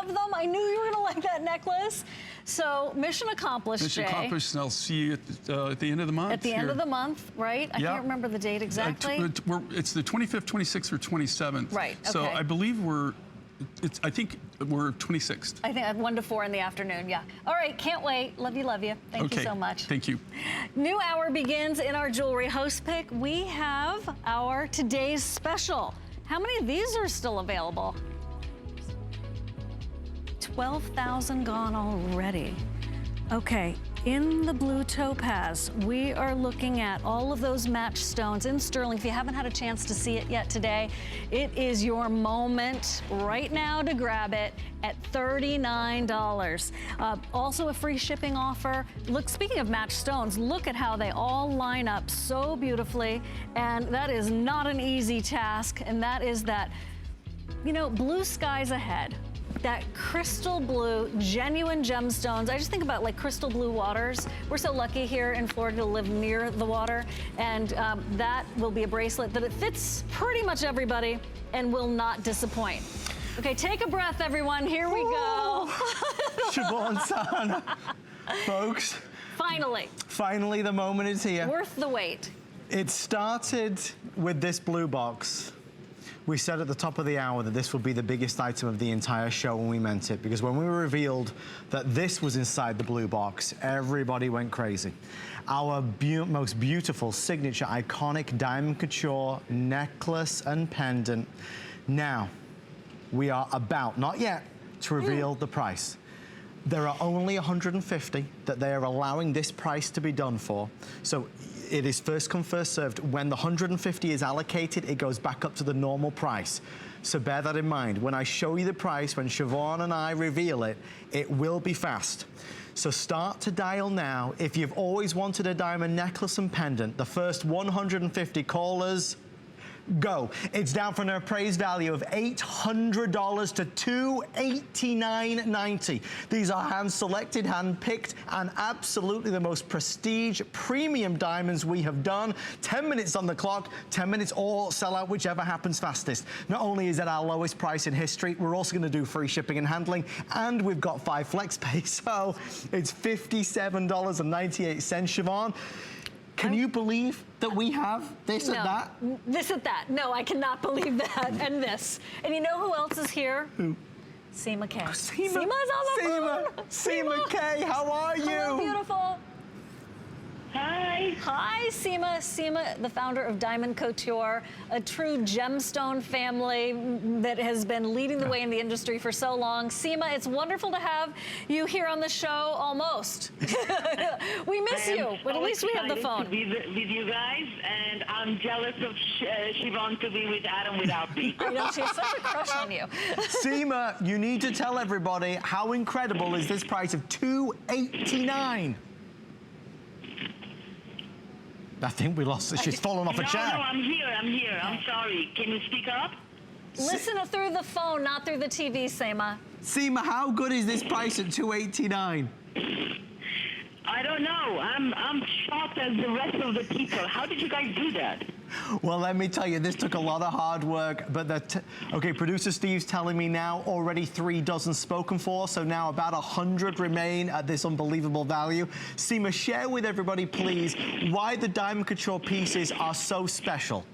love them. I knew you were gonna like that necklace. So mission accomplished, Mission Jay. accomplished, and I'll see you at the end of the month. At the end of the month, right? I can't remember the date exactly. It's the 25th, 26th, or 27th. Right, okay. So I believe I think we're 26th. I think 1 to 4 in the afternoon, yeah. All right, can't wait. Love you, love you. Thank you so much. Thank you. New hour begins in our jewelry host pick. We have our today's special. How many of these are still available? 12,000 gone already. Okay, in the blue topaz, we are looking at all of those match stones in sterling. If you haven't had a chance to see it yet today, it is your moment right now to grab it at $39. Also a free shipping offer. Look, speaking of match stones, look at how they all line up so beautifully. And that is not an easy task. And that is that, you know, blue skies ahead. That crystal blue, genuine gemstones. I just think about like crystal blue waters. We're so lucky here in Florida to live near the water. And that will be a bracelet that it fits pretty much everybody and will not disappoint. Okay, take a breath, everyone. Here we go. Shivan, Sarna. Folks. Finally. Finally, the moment is here. Worth the wait. It started with this blue box. We said at the top of the hour that this would be the biggest item of the entire show, and we meant it, because when we revealed that this was inside the blue box, everybody went crazy. Our most beautiful, signature, iconic diamond couture necklace and pendant. Now, we are about, not yet, to reveal the price. There are only 150 that they are allowing this price to be done for. So it is first come, first served. When the 150 is allocated, it goes back up to the normal price. So bear that in mind. When I show you the price, when Shivan and I reveal it, it will be fast. So start to dial now. If you've always wanted a diamond necklace and pendant, the first 150 callers, go. It's down from an appraised value of $800 to $289.90. These are hand-selected, hand-picked, and absolutely the most prestige premium diamonds we have done. 10 minutes on the clock, 10 minutes or sell out, whichever happens fastest. Not only is it our lowest price in history, we're also going to do free shipping and handling, and we've got 5 flex pay, so it's $57.98. Shivan, can you believe that we have this at that? This at that. No, I cannot believe that. And this. And you know who else is here? Who? Seema K. Seema's on the phone. Seema K, how are you? Hello, beautiful. Hi. Hi, Seema. Seema, the founder of Diamond Couture, a true gemstone family that has been leading the way in the industry for so long. Seema, it's wonderful to have you here on the show, almost. We miss you, but at least we have the phone. To be with you guys, and I'm jealous of Shivan to be with Adam without me. I know, she has such a crush on you. Seema, you need to tell everybody how incredible is this price of $289. I think we lost her. She's fallen off a chair. No, I'm here. I'm sorry. Can you speak up? Listen through the phone, not through the TV, Seema. Seema, how good is this price at $289? I don't know. I'm shocked as the rest of the people. How did you guys do that? Well, let me tell you, this took a lot of hard work, but okay, producer Steve's telling me now already 3 dozen spoken for, so now about 100 remain at this unbelievable value. Seema, share with everybody, please, why the Diamond Couture pieces are so special.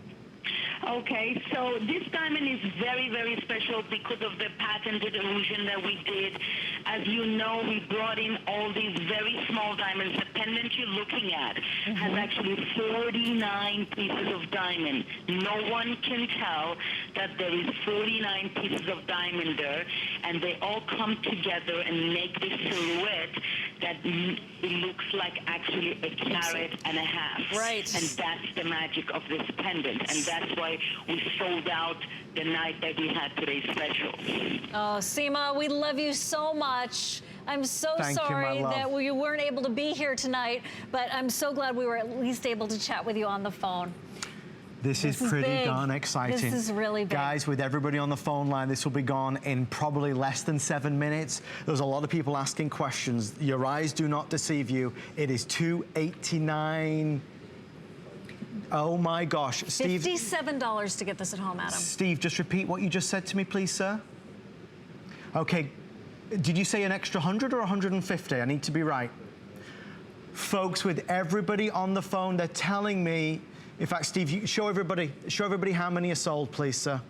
Okay, so this diamond is very, very special because of the patented illusion that we did. As you know, we brought in all these very small diamonds. The pendant you're looking at has actually 49 pieces of diamond. No one can tell that there is 49 pieces of diamond there, and they all come together and make this silhouette that it looks like actually a carat and a half. Right. And that's the magic of this pendant, and that's why we sold out the night that we had today's special. Oh, Seema, we love you so much. I'm so sorry that you weren't able to be here tonight, but I'm so glad we were at least able to chat with you on the phone. This is pretty darn exciting. This is really big. Guys, with everybody on the phone line, this will be gone in probably less than 7 minutes. There's a lot of people asking questions. Your eyes do not deceive you. It is $289. Oh my gosh. Steve, $57 to get this at home, Adam. Steve, just repeat what you just said to me, please, sir. Okay, Did you say an extra 100 or 150? I need to be right. Folks, with everybody on the phone, they're telling me, in fact, Steve, you show everybody how many are sold, please, sir.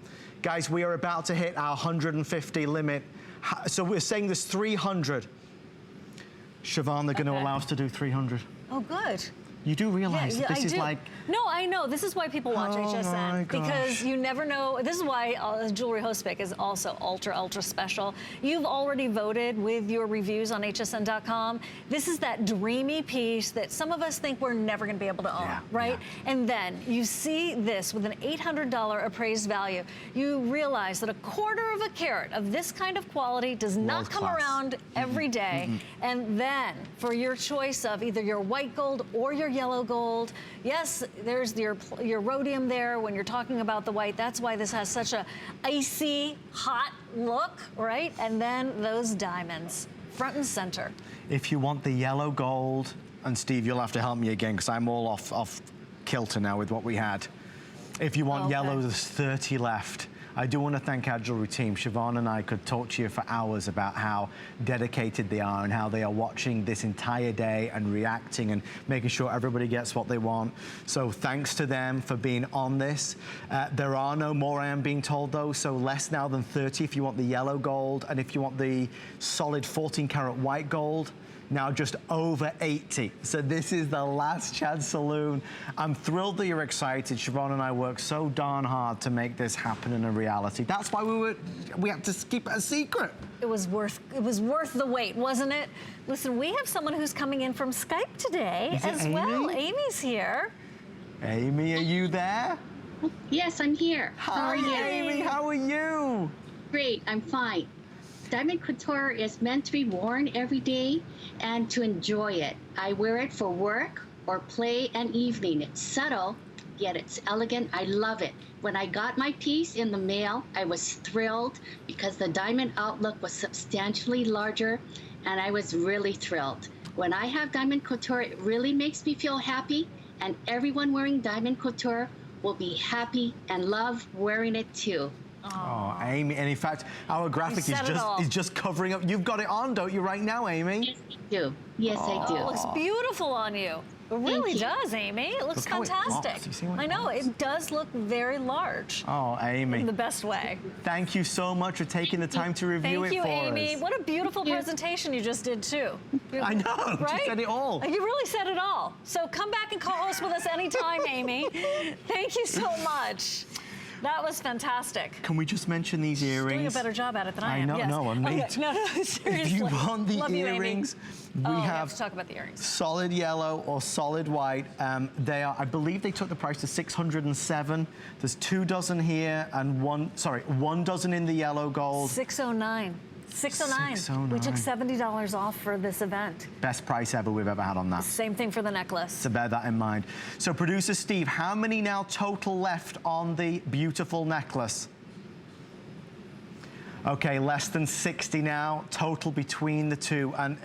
Guys, we are about to hit our 150 limit. So we're saying there's 300. Siobhan, they're going to allow us to do 300. Oh, good. You do realize that this is like... No, I know. This is why people watch HSN. Because you never know. This is why Jewelry Host Pick is also ultra, ultra special. You've already voted with your reviews on hsn.com. This is that dreamy piece that some of us think we're never going to be able to own, right? Yeah. And then you see this with an $800 appraised value. You realize that a quarter of a carat of this kind of quality does not come around every day. And then for your choice of either your white gold or your yellow gold, yes, there's your rhodium there when you're talking about the white. That's why this has such a icy, hot look, right? And then those diamonds, front and center. If you want the yellow gold, and Steve, you'll have to help me again because I'm all off kilter now with what we had. If you want yellow, there's 30 left. I do want to thank our jewelry team. Shivan and I could talk to you for hours about how dedicated they are and how they are watching this entire day and reacting and making sure everybody gets what they want. So thanks to them for being on this. There are no more, I am being told, though, so less now than 30 if you want the yellow gold, and if you want the solid 14-karat white gold, now just over 80. So this is the last chance saloon. I'm thrilled that you're excited. Siobhan and I worked so darn hard to make this happen in a reality. That's why we had to keep it a secret. It was worth the wait, wasn't it? Listen, we have someone who's coming in from Skype today as well. Amy's here. Amy, are you there? Yes, I'm here. Hi, Amy, how are you? Great, I'm fine. Diamond couture is meant to be worn every day and to enjoy it. I wear it for work or play and evening. It's subtle, yet it's elegant. I love it. When I got my piece in the mail, I was thrilled because the diamond outlook was substantially larger, and I was really thrilled. When I have diamond couture, it really makes me feel happy, and everyone wearing diamond couture will be happy and love wearing it too. Oh, Amy, and in fact, our graphic is just covering up. You've got it on, don't you, right now, Amy? Yes, I do. Yes, I do. It looks beautiful on you. It really does, Amy. It looks fantastic. I know, it does look very large. Oh, Amy. In the best way. Thank you so much for taking the time to review it for us. Thank you, Amy. What a beautiful presentation you just did, too. I know, right? You said it all. You really said it all. So come back and co-host with us anytime, Amy. Thank you so much. That was fantastic. Can we just mention these earrings? You're doing a better job at it than I am. Yes. No, I'm okay. No, seriously. If you want the earrings, we have to talk about the earrings. Solid yellow or solid white. They are, I believe they took the price to $607. There's 2 dozen here and one dozen in the yellow gold. $609. $609. We took $70 off for this event. Best price ever we've ever had on that. Same thing for the necklace. So bear that in mind. So producer Steve, how many now total left on the beautiful necklace? Okay, less than 60 now, total between the two. And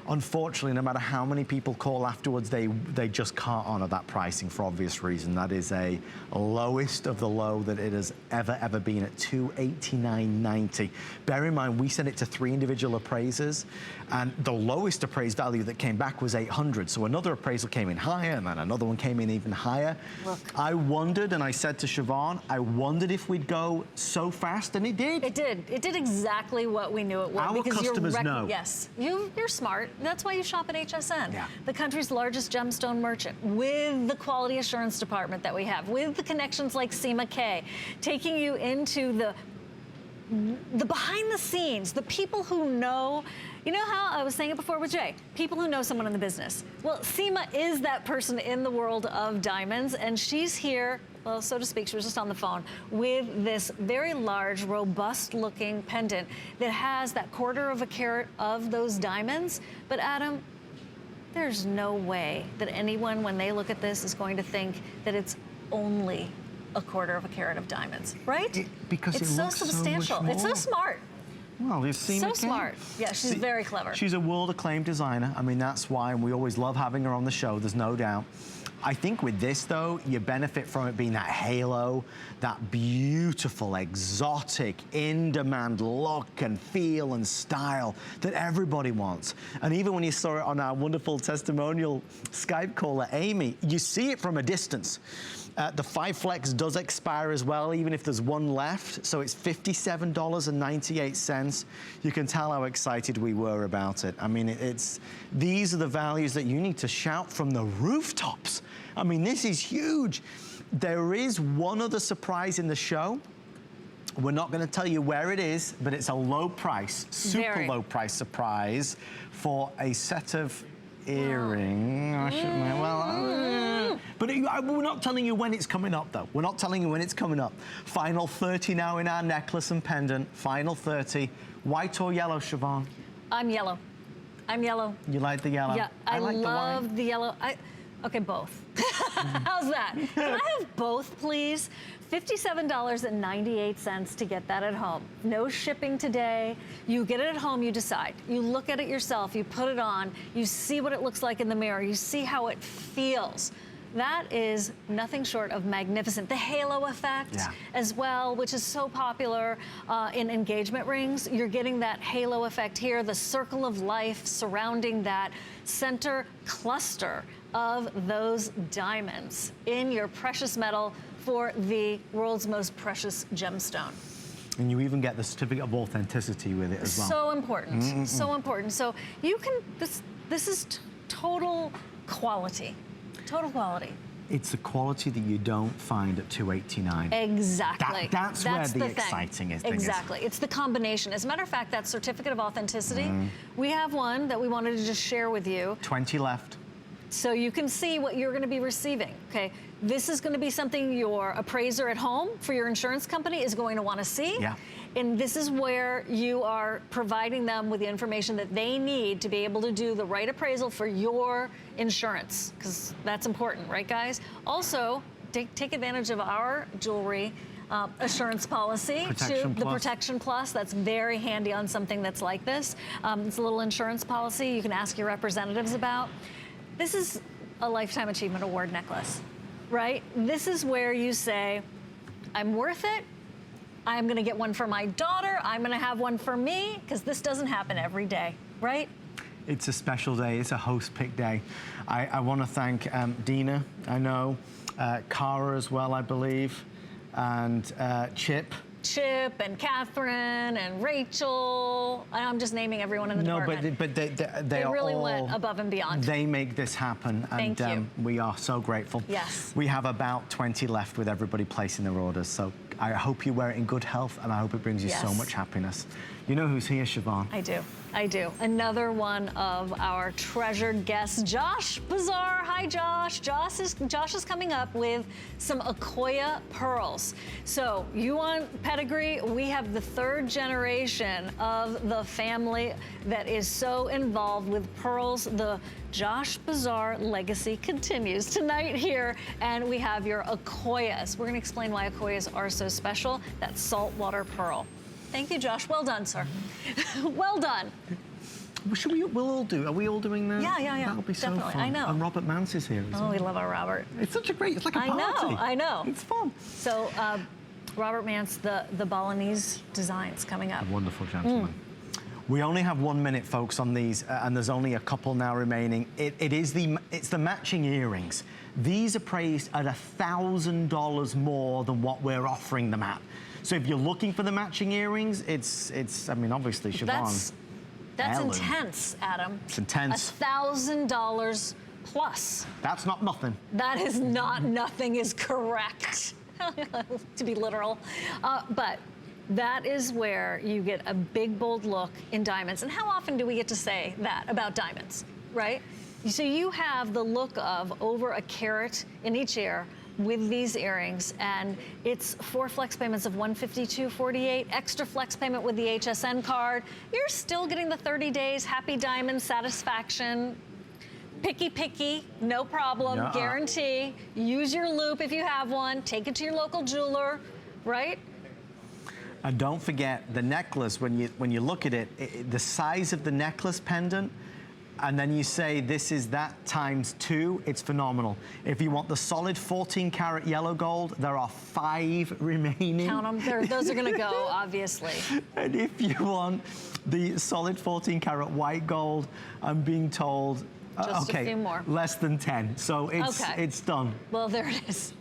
unfortunately, no matter how many people call afterwards, they just can't honor that pricing for obvious reason. That is a lowest of the low that it has ever been at $289.90. Bear in mind, we sent it to 3 individual appraisers, and the lowest appraised value that came back was $800. So another appraisal came in higher, and then another one came in even higher. Look. I wondered, and I said to Siobhan, I wondered if we'd go so fast, and it did. It did. It did exactly what we knew it would. Our customers know. Yes, you're smart. That's why you shop at HSN, yeah. The country's largest gemstone merchant, with the quality assurance department that we have, with the connections like Seema K, taking you into the behind the scenes, the people who know. You know how I was saying it before with Jay? People who know someone in the business. Well, Seema is that person in the world of diamonds, and she's here, well, so to speak, she was just on the phone, with this very large, robust-looking pendant that has that quarter of a carat of those diamonds. But Adam, there's no way that anyone, when they look at this, is going to think that it's only a quarter of a carat of diamonds, right? Because it's so substantial. So it's so smart. Well, you've seen so smart. Yeah, she's very clever. She's a world-acclaimed designer. I mean, that's why we always love having her on the show, there's no doubt. I think with this though, you benefit from it being that halo, that beautiful, exotic, in-demand look and feel and style that everybody wants. And even when you saw it on our wonderful testimonial Skype caller, Amy, you see it from a distance. The 5 Flex does expire as well, even if there's one left. So it's $57.98. You can tell how excited we were about it. I mean, these are the values that you need to shout from the rooftops. I mean, this is huge. There is one other surprise in the show. We're not going to tell you where it is, but it's a low price, super low price surprise for a set of earring. But we're not telling you when it's coming up, though. We're not telling you when it's coming up. Final 30 now in our necklace and pendant. Final 30. White or yellow, Shivan? I'm yellow. I'm yellow. You like the yellow? Yeah, I like love the yellow. Okay, both. How's that? Can I have both, please? $57.98 to get that at home. No shipping today. You get it at home, you decide. You look at it yourself, you put it on, you see what it looks like in the mirror, you see how it feels. That is nothing short of magnificent. The halo effect as well, which is so popular in engagement rings. You're getting that halo effect here, the circle of life surrounding that center cluster of those diamonds in your precious metal for the world's most precious gemstone. And you even get the certificate of authenticity with it as well. So important, so important. So you can, this is total quality. Total quality. It's the quality that you don't find at $289. Exactly. That's where the exciting thing is. Exactly. It's the combination. As a matter of fact, that certificate of authenticity, we have one that we wanted to just share with you. 20 left. So you can see what you're going to be receiving, okay? This is going to be something your appraiser at home for your insurance company is going to want to see. Yeah. And this is where you are providing them with the information that they need to be able to do the right appraisal for your insurance, because that's important, right, guys? Also, take advantage of our jewelry assurance policy, the Protection Plus. That's very handy on something that's like this. It's a little insurance policy you can ask your representatives about. This is a Lifetime Achievement Award necklace, right? This is where you say, I'm worth it. I'm gonna get one for my daughter. I'm gonna have one for me, because this doesn't happen every day, right? It's a special day. It's a host pick day. I want to thank Dina, I know, Cara as well, I believe, and Chip and Catherine and Rachel. I'm just naming everyone in the department. But they really went above and beyond. They make this happen, and thank you. We are so grateful. Yes. We have about 20 left with everybody placing their orders, so I hope you wear it in good health, and I hope it brings you so much happiness. You know who's here, Shivan? I do. I do. Another one of our treasured guests, Josh Bazar. Hi, Josh. Josh is coming up with some Akoya pearls. So you want pedigree? We have the 3rd generation of the family that is so involved with pearls. The Josh Bazar legacy continues tonight here, and we have your Akoyas. We're going to explain why Akoyas are so special. That saltwater pearl. Thank you, Josh. Well done, sir. Well done. We'll all do. Are we all doing that? Yeah. That'll be definitely. So fun. I know. And Robert Mance is here as well. We love our Robert. It's such a great, it's like a party. I know. It's fun. So, Robert Mance, the Balinese designs coming up. A wonderful gentleman. We only have 1 minute, folks, on these, and there's only a couple now remaining. It's the matching earrings. These are priced at $1,000 more than what we're offering them at. So if you're looking for the matching earrings, I mean, obviously, Shivan. That's intense, Adam. It's intense. $1,000 plus. That's not nothing. That is not nothing is correct, to be literal. But that is where you get a big, bold look in diamonds. And how often do we get to say that about diamonds, right? So you have the look of over a carat in each ear with these earrings, and it's 4 flex payments of $152.48, extra flex payment with the HSN card. You're still getting the 30 days, happy diamond satisfaction. Picky, no problem, guarantee. Use your loop if you have one. Take it to your local jeweler, right? And don't forget the necklace. When you look at it, the size of the necklace pendant and then you say this is that ×2, it's phenomenal. If you want the solid 14 karat yellow gold, there are 5 remaining. Count them, those are gonna go, obviously. And if you want the solid 14 karat white gold, I'm being told, Just a few more. less than 10. So it's done. Well, there it is.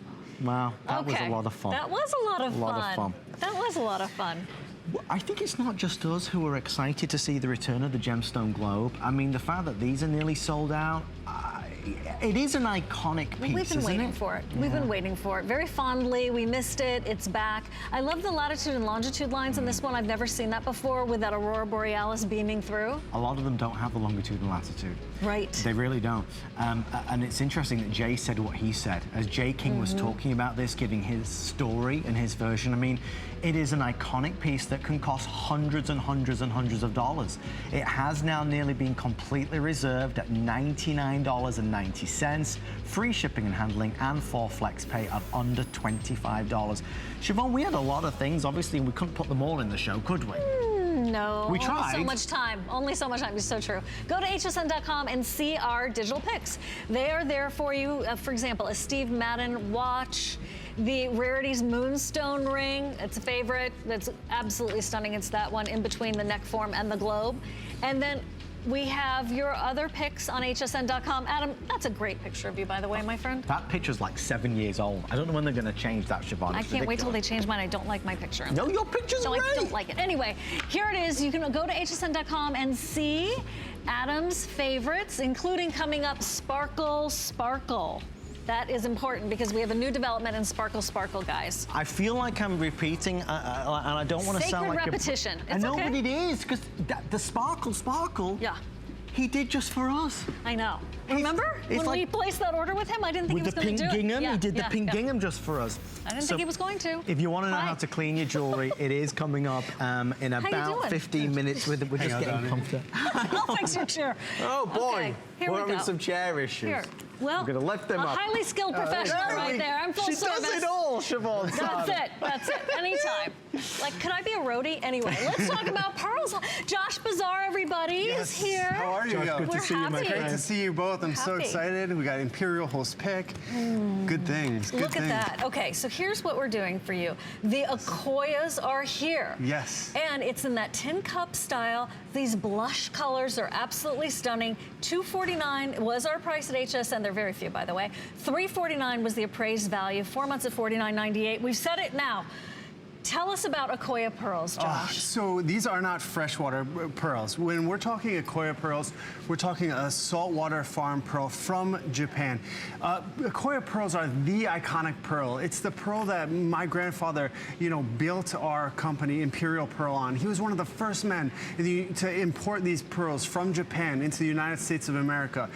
Wow, that was a lot of fun. That was a lot of fun. That was a lot of fun. I think it's not just us who are excited to see the return of the Gemstone Globe. I mean, the fact that these are nearly sold out, it is an iconic piece, We've been waiting for it. Yeah. We've been waiting for it very fondly. We missed it. It's back. I love the latitude and longitude lines in this one. I've never seen that before with that aurora borealis beaming through. A lot of them don't have the longitude and latitude. Right. They really don't. And it's interesting that Jay said what he said. As Jay King was talking about this, giving his story and his version, I mean, it is an iconic piece that can cost hundreds and hundreds and hundreds of dollars. It has now nearly been completely reserved at $99.90, free shipping and handling, and 4 flex pay of under $25. Shivan, we had a lot of things. Obviously, we couldn't put them all in the show, could we? No, we tried. Only so much time. Only so much time. It's so true. Go to hsn.com and see our digital picks. They are there for you. For example, a Steve Madden watch, the Rarities Moonstone ring. It's a favorite. That's absolutely stunning. It's that one in between the neck form and the globe. And then we have your other picks on hsn.com. Adam, that's a great picture of you, by the way, my friend. That picture's like 7 years old. I don't know when they're going to change that, Shivan. I can't wait till they change mine. I don't like my picture. No, your picture's great. great. I don't like it. Anyway, here it is. You can go to hsn.com and see Adam's favorites, including coming up Sparkle Sparkle. That is important because we have a new development in Sparkle Sparkle, guys. I feel like I'm repeating, and I don't want to sound like repetition. I know, but it is, because the Sparkle Sparkle, yeah, he did just for us. I know. Remember when we placed that order with him? I didn't think he was going to do it. With the pink gingham, he did the pink gingham just for us. I didn't think he was going to. If you want to know how to clean your jewelry, it is coming up in about 15 minutes. We're just getting comfortable. I'll fix your chair. Oh boy, Okay, here we're we having go. some chair issues. Here. Well, we're going to lift them up. A highly skilled professional right there. I'm full service. She does it all, Shivan. That's it. That's it. Anytime. Like, could I be a roadie? Anyway, let's talk about pearls. Josh Bazaar, everybody, is here. How are you? Josh, good to see you, my friend. Great to see you both. I'm so excited. We got Imperial host pick. Good things. Good Look at that. Okay, so here's what we're doing for you. The Akoyas are here. Yes. And it's in that tin cup style. These blush colors are absolutely stunning. $249 was our price at HSN. They're very few, by the way. $349 was the appraised value. 4 months at $49.98. We've said it now. Tell us about Akoya pearls, Josh. So these are not freshwater pearls. When we're talking Akoya pearls, we're talking a saltwater farm pearl from Japan. Akoya pearls are the iconic pearl. It's the pearl that my grandfather, built our company, Imperial Pearl, on. He was one of the first men to import these pearls from Japan into the United States of America.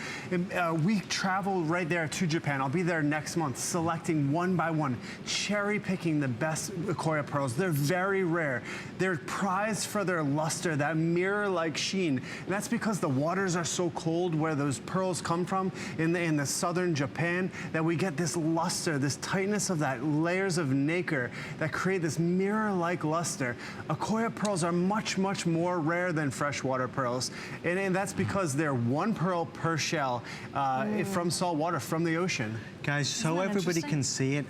We traveled right there to Japan. I'll be there next month, selecting one by one, cherry picking the best Akoya pearls. They're very rare. They're prized for their luster, that mirror-like sheen. And that's because the waters are so cold where those pearls come from in the southern Japan, that we get this luster, this tightness of that layers of nacre that create this mirror-like luster. Akoya pearls are much, much more rare than freshwater pearls. And that's because they're 1 pearl per shell from salt water, from the ocean. Guys, so everybody can see it,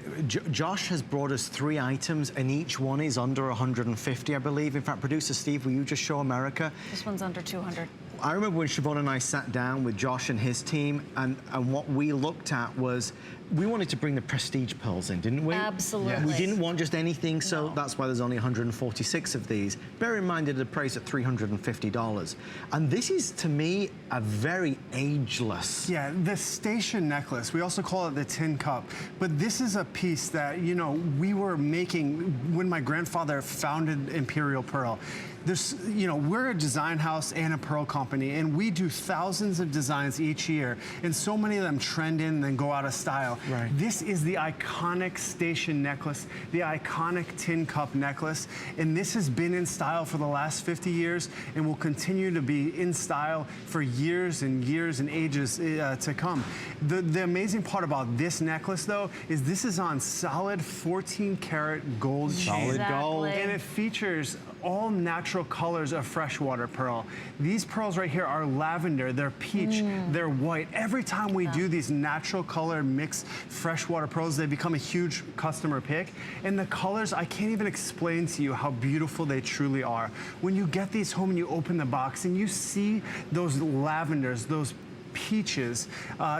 Josh has brought us 3 items, and each one is under 150, I believe. In fact, producer Steve, will you just show America? This one's under 200. I remember when Shivan and I sat down with Josh and his team, and what we looked at was, we wanted to bring the prestige pearls in, didn't we? Absolutely. Yeah. We didn't want just anything, so that's why there's only 146 of these. Bear in mind, it's priced at $350. And this is, to me, a very ageless. Yeah, the station necklace, we also call it the tin cup. But this is a piece that, we were making when my grandfather founded Imperial Pearl. There's, we're a design house and a pearl company, and we do thousands of designs each year, and so many of them trend in and then go out of style. Right. This is the iconic station necklace, the iconic tin cup necklace, and this has been in style for the last 50 years and will continue to be in style for years and years and ages to come. The amazing part about this necklace, though, is this is on solid 14 karat gold chain. Solid gold. And it features all natural colors of freshwater pearl. These pearls right here are lavender, they're peach, they're white. Every time we do these natural color mixed freshwater pearls, they become a huge customer pick. And the colors, I can't even explain to you how beautiful they truly are. When you get these home and you open the box and you see those lavenders, those peaches,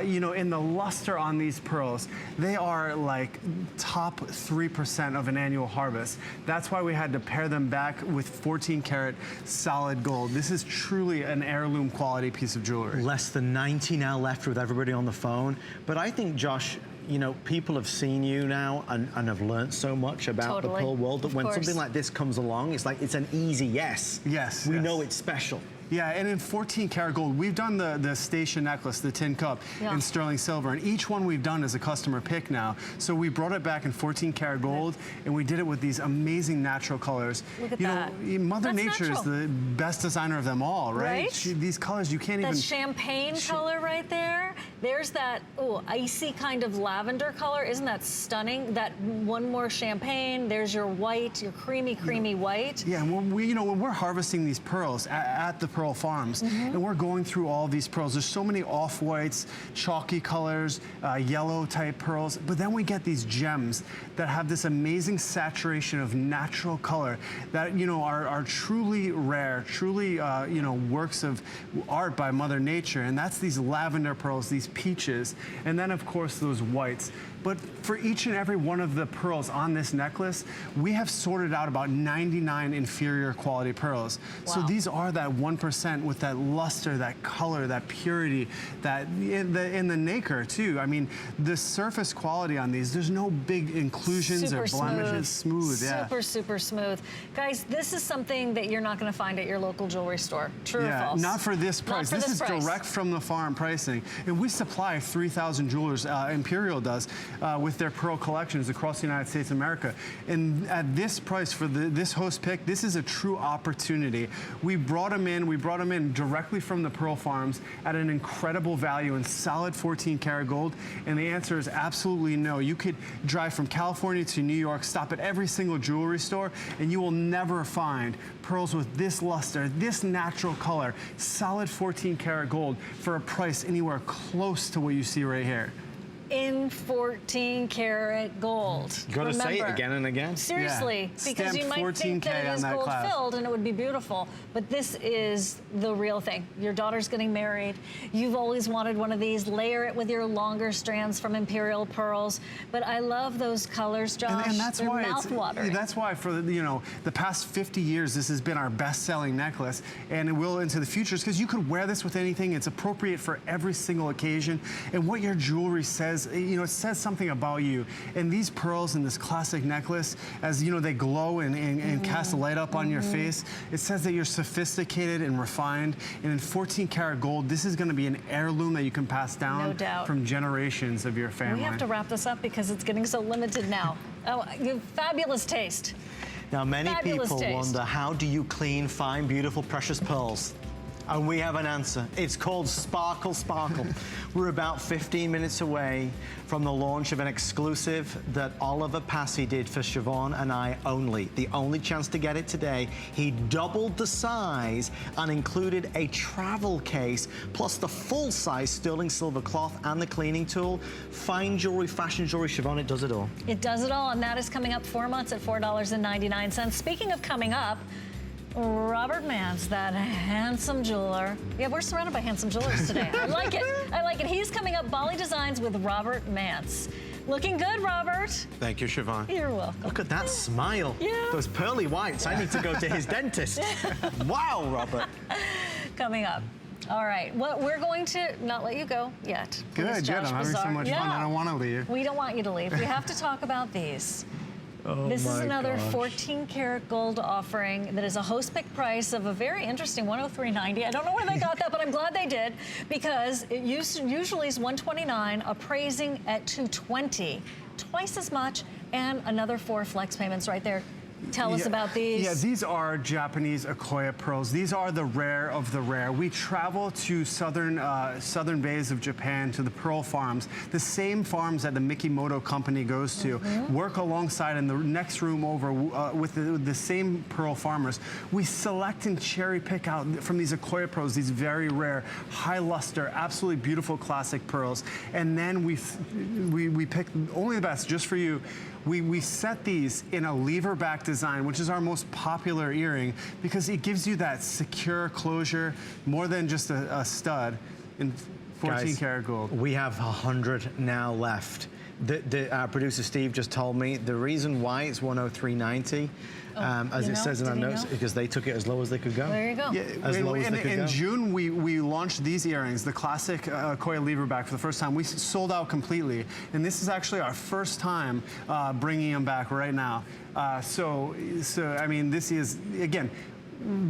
you know, in the luster on these pearls, they are like top 3% of an annual harvest. That's why we had to pair them back with 14 karat solid gold. This is truly an heirloom quality piece of jewelry. Less than 90 now left with everybody on the phone. But I think, Josh, you know, people have seen you now and have learned so much about the pearl world that when something like this comes along, it's like, it's an easy yes. Yes. We know it's special. Yeah, and in 14 karat gold, we've done the station necklace, the tin cup, in sterling silver, and each one we've done is a customer pick now. So we brought it back in 14 karat gold, and we did it with these amazing natural colors. Look at you that. know, Mother Nature natural. is the best designer of them all, right? These colors, you can't even... That champagne color right there. There's that, icy kind of lavender color. Isn't that stunning? That one more champagne. There's your white, your creamy white. Yeah, and when we're harvesting these pearls at the pearl farms, and we're going through all these pearls. There's so many off-whites, chalky colors, yellow type pearls, but then we get these gems that have this amazing saturation of natural color that, you know, are truly rare, truly, you know, works of art by Mother Nature. And that's these lavender pearls, these peaches, and then of course those whites. But for each and every one of the pearls on this necklace, we have sorted out about 99 inferior quality pearls. Wow. So these are that 1% with that luster, that color, that purity, that in the nacre too. I mean, the surface quality on these, there's no big inclusions or blemishes. Smooth, yeah. Super smooth. Guys, this is something that you're not going to find at your local jewelry store. True or false? Not for this price. This is direct from the farm pricing. And we supply 3,000 jewelers, Imperial does, with their pearl collections across the United States of America. And at this price for this host pick, this is a true opportunity. We brought them in directly from the pearl farms at an incredible value in solid 14 karat gold. And the answer is absolutely no. You could drive from California to New York, stop at every single jewelry store, and you will never find pearls with this luster, this natural color, solid 14 karat gold for a price anywhere close to what you see right here. In 14 karat gold. You gotta say it again and again. Seriously, because you might think that it is gold filled and it would be beautiful, but this is the real thing. Your daughter's getting married. You've always wanted one of these. Layer it with your longer strands from Imperial pearls. But I love those colors, Josh. And that's They're why mouth-watering. That's why for the past 50 years, this has been our best-selling necklace, and it will into the future, because you could wear this with anything. It's appropriate for every single occasion, and what your jewelry says. You know, it says something about you. And these pearls in this classic necklace, as you know, they glow and cast a light up on your face. It says that you're sophisticated and refined. And in 14 karat gold, this is going to be an heirloom that you can pass down from generations of your family. We have to wrap this up because it's getting so limited now. Oh, you have fabulous taste. Now, many people wonder, how do you clean fine, beautiful, precious pearls? And we have an answer. It's called Sparkle Sparkle. We're about 15 minutes away from the launch of an exclusive that Oliver Passy did for Shivan and I only. The only chance to get it today. He doubled the size and included a travel case, plus the full-size sterling silver cloth and the cleaning tool. Fine jewelry, fashion jewelry, Shivan, it does it all. It does it all, and that is coming up 4 months at $4.99. Speaking of coming up, Robert Mance, that handsome jeweler. Yeah, we're surrounded by handsome jewelers today. I like it. I like it. He's coming up, Bali Designs with Robert Mance. Looking good, Robert. Thank you, Shivan. You're welcome. Look at that smile. Yeah. Those pearly whites. I need to go to his dentist. Wow, Robert. Coming up. All right. Well, we're going to not let you go yet. Good. I'm having so much fun. I don't want to leave. We don't want you to leave. We have to talk about these. This is another 14 karat gold offering that is a host pick price of a very interesting $103.90. I don't know where they got that, but I'm glad they did, because it usually is $129, appraising at $220, twice as much, and another 4 flex payments right there. Tell us about these. Yeah, these are Japanese Akoya pearls. These are the rare of the rare. We travel to southern bays of Japan, to the pearl farms, the same farms that the Mikimoto company goes to, work alongside in the next room over with the same pearl farmers. We select and cherry pick out from these Akoya pearls, these very rare, high luster, absolutely beautiful classic pearls. And then we pick only the best just for you. We set these in a lever back design, which is our most popular earring, because it gives you that secure closure, more than just a stud, in 14 karat gold. We have 100 now left. Our producer Steve just told me the reason why it's 103.90, as it says in our notes, because they took it as low as they could go. There you go. Yeah, as low as they could go. In June, we launched these earrings, the classic Akoya leverback, for the first time. We sold out completely, and this is actually our first time bringing them back right now. So I mean, this is, again,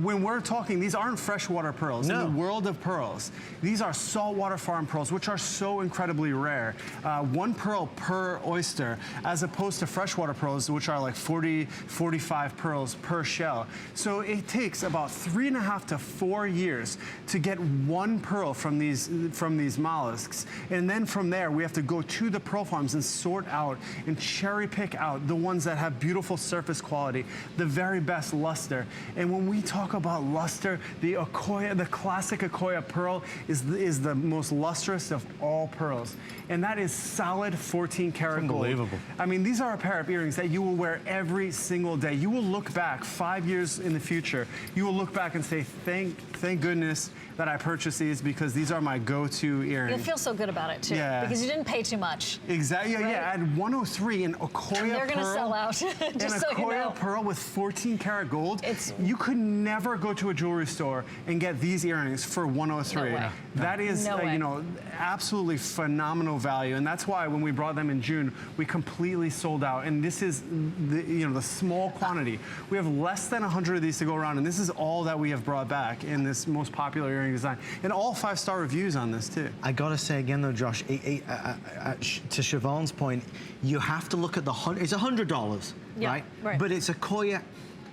when we're talking, these aren't freshwater pearls. No. In the world of pearls, these are saltwater farm pearls, which are so incredibly rare. 1 pearl per oyster, as opposed to freshwater pearls, which are like 40, 45 pearls per shell. So it takes about 3.5 to 4 years to get 1 pearl from these mollusks. And then from there, we have to go to the pearl farms and sort out and cherry pick out the ones that have beautiful surface quality, the very best luster. And when we talk about luster, the Akoya, the classic Akoya pearl is the most lustrous of all pearls. And that is solid 14 karat gold. Unbelievable. I mean, these are a pair of earrings that you will wear every single day. You will look back 5 years in the future. You will look back and say, thank goodness that I purchased these, because these are my go-to earrings. You'll feel so good about it too, because you didn't pay too much. Exactly, right? Yeah, at 103, an Akoya pearl. They're gonna sell out, just an so you know. Akoya pearl with 14 karat gold. You could never go to a jewelry store and get these earrings for 103. No way. That is, you know, absolutely phenomenal value, and that's why when we brought them in June, we completely sold out. And this is the small quantity. We have less than 100 of these to go around, and this is all that we have brought back in this most popular earring design, and all 5-star reviews on this too. I gotta say again though, Josh, to Shivan's point, you have to look at it's $100, right? But it's Akoya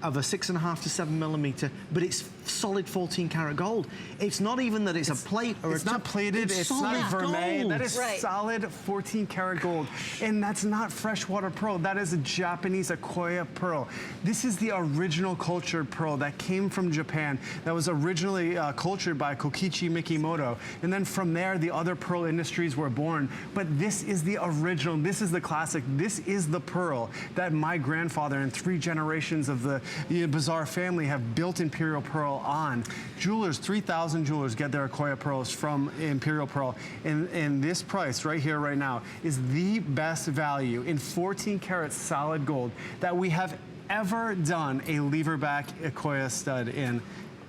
of a 6.5 to 7 millimeter, but it's solid 14 karat gold. It's not even that it's a plate or it's not plated, it's not vermeil. That is solid 14 karat gold. And that's not freshwater pearl. That is a Japanese Akoya pearl. This is the original cultured pearl that came from Japan, that was originally cultured by Kokichi Mikimoto. And then from there, the other pearl industries were born. But this is the original, this is the classic, this is the pearl that my grandfather and 3 generations of the Bazaar family have built Imperial Pearl on. Jewelers, 3,000 jewelers get their Akoya pearls from Imperial Pearl. And this price right here, right now, is the best value in 14 karat solid gold that we have ever done a leverback Akoya stud in.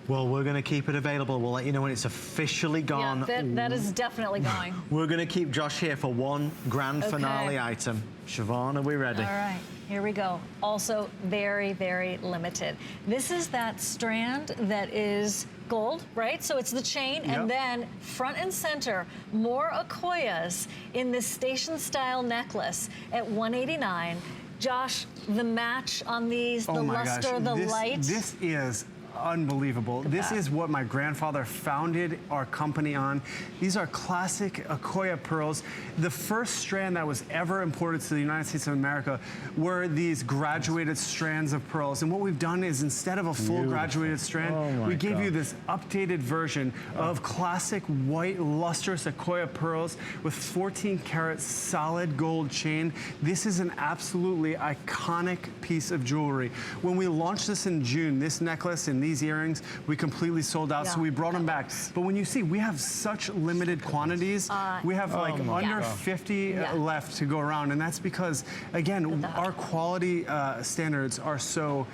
Well, we're going to keep it available. We'll let you know when it's officially gone. Yeah, that is definitely going. We're going to keep Josh here for one grand finale item. Siobhan, are we ready? All right, here we go. Also very, very limited. This is that strand that is gold, right? So it's the chain, and then front and center, more Akoyas in this station-style necklace at $189. Josh, the match on these, the luster, the light. This is unbelievable. This is what my grandfather founded our company on. These are classic Akoya pearls. The first strand that was ever imported to the United States of America were these graduated strands of pearls. And what we've done is, instead of a full graduated strand, we gave you this updated version of classic white lustrous Akoya pearls with 14 karat solid gold chain. This is an absolutely iconic piece of jewelry. When we launched this in June, this necklace and these earrings, we completely sold out, so we brought them back. But when you see, we have such limited quantities. We have like under 50 left to go around, and that's because, again, our quality standards are so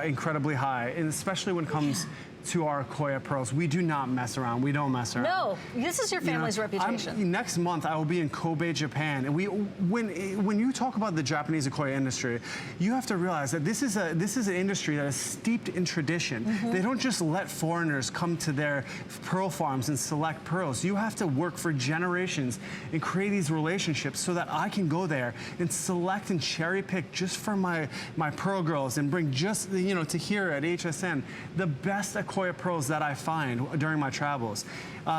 incredibly high, and especially when it comes to our Akoya pearls. We do not mess around. We don't mess around. No, this is your family's reputation. Next month, I will be in Kobe, Japan. And when you talk about the Japanese Akoya industry, you have to realize that this is an industry that is steeped in tradition. They don't just let foreigners come to their pearl farms and select pearls. You have to work for generations and create these relationships so that I can go there and select and cherry pick just for my pearl girls and bring just, to here at HSN, the best Akoya pearls that I find during my travels.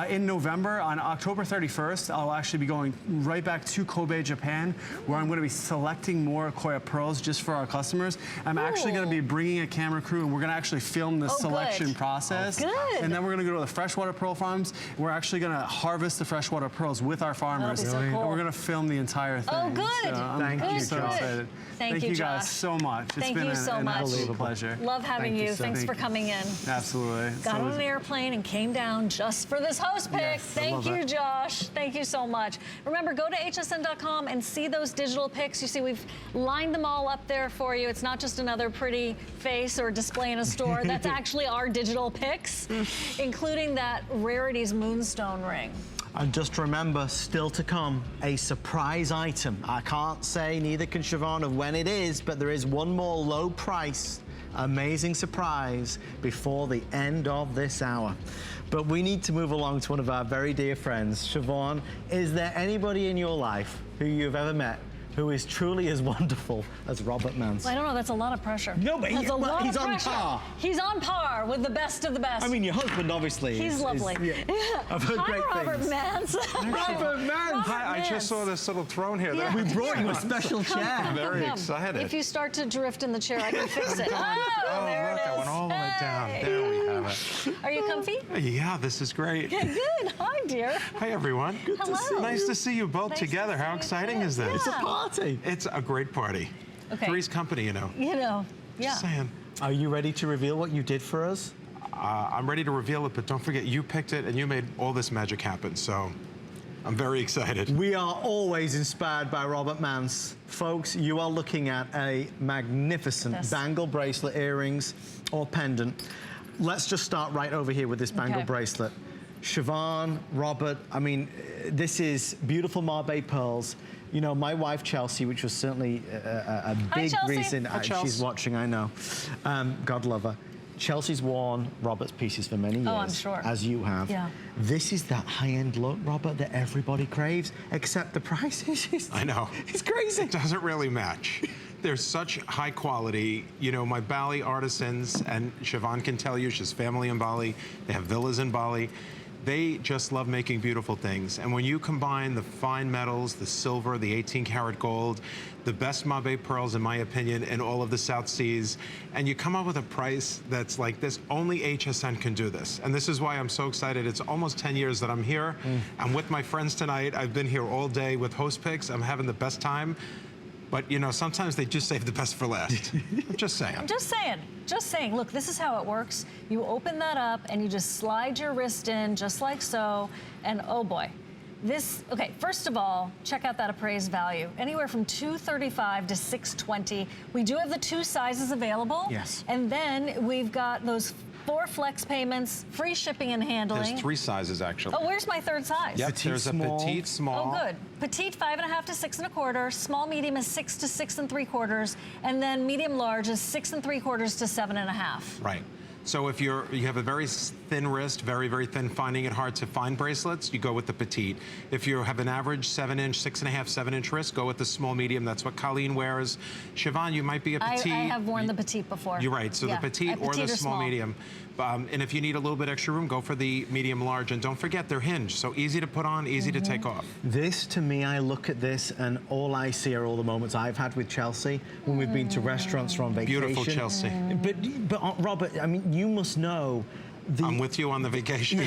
In November, on October 31st, I'll actually be going right back to Kobe, Japan, where I'm going to be selecting more Akoya pearls just for our customers. I'm actually going to be bringing a camera crew, and we're going to actually film the selection process. Good. And then we're going to go to the freshwater pearl farms. We're actually going to harvest the freshwater pearls with our farmers. That'll be so cool. And we're going to film the entire thing. Oh, good. So Thank you, so Josh. excited. Thank you, guys Josh. so much. Thank you so an much. absolute pleasure. Love having you. so Thanks for coming in. Absolutely. Got on an airplane and came down just for this host pick. Yes, I Thank love you, it. Josh. Thank you so much. Remember, go to hsn.com and see those digital pics. You see, we've lined them all up there for you. It's not just another pretty face or display in a store. That's actually our digital pics, including that Rarities Moonstone ring. And just remember, still to come, a surprise item. I can't say, neither can Shivan, of when it is, but there is one more low price, amazing surprise before the end of this hour. But we need to move along to one of our very dear friends. Shivan, is there anybody in your life who you've ever met who is truly as wonderful as Robert Manson? I don't know, that's a lot of pressure. No, but that's a lot he's of on pressure. par. He's on par with the best of the best. I mean, your husband, obviously. He's lovely. I've heard Hi, great Robert things. Mance. Robert Mance. Hi, I just saw this little throne here. Yeah. We brought you a special chair. I'm very Come. excited. If you start to drift in the chair, I can fix it. Oh, there look, it is. I went all the way down. Hey. There we have it. Are you comfy? Yeah, this is great. Good. Hi, dear. Hi, everyone. Good Hello. to see you. Nice to see you both Nice to together. see How you exciting too. is this? It's a Yeah. party. It's a great party. Okay. Three's company, you know. Yeah. Just saying. Are you ready to reveal what you did for us? I'm ready to reveal it, but don't forget, you picked it and you made all this magic happen, so I'm very excited. We are always inspired by Robert Mance. Folks, you are looking at a magnificent Yes. bangle bracelet, earrings, or pendant. Let's just start right over here with this bangle Okay. bracelet. Shivan, Robert, I mean, this is beautiful Mabe pearls. You know, my wife, Chelsea, which was certainly a big Chelsea. reason. Hi, Chelsea. She's watching, I know. God love her. Chelsea's worn Robert's pieces for many years. Oh, I'm sure. As you have. Yeah. This is that high-end look, Robert, that everybody craves, except the price is just, I know. It's crazy. It doesn't really match. There's such high quality. You know, my Bali artisans, and Shivan can tell you, she's family in Bali. They have villas in Bali. They just love making beautiful things. And when you combine the fine metals, the silver, the 18-karat gold, the best Mabe pearls, in my opinion, in all of the South Seas, and you come up with a price that's like this, only HSN can do this. And this is why I'm so excited. It's almost 10 years that I'm here. I'm with my friends tonight. I've been here all day with host picks. I'm having the best time. But, you know, sometimes they just save the best for last. I'm just saying. I'm just saying. Just saying. Look, this is how it works. You open that up and you just slide your wrist in just like so. And oh boy. This, okay, first of all, check out that appraised value. Anywhere from $235 to $620. We do have the 2 sizes available. Yes. And then we've got those 4 flex payments, free shipping and handling. There's 3 sizes, actually. Oh, where's my 3rd size? Yep, Petite, there's small. a petite, small. Oh, good. Petite, 5.5 to 6 1/4. Small, medium is 6 to 6 3/4. And then medium, large is 6 3/4 to 7.5. Right. So if you have a very thin wrist, very, very thin, finding it hard to find bracelets, you go with the petite. If you have an average 7-inch, 6.5, 7-inch wrist, go with the small, medium. That's what Colleen wears. Shivan, you might be a petite. I have worn the petite before. You're right. So Yeah. the petite or the small, medium. And if you need a little bit extra room, go for the medium, large. And don't forget, they're hinged. So easy to put on, easy to take off. This, to me, I look at this and all I see are all the moments I've had with Chelsea when we've been to restaurants or on vacation. Beautiful Chelsea. But Robert, I mean, you must know I'm with you on the vacation.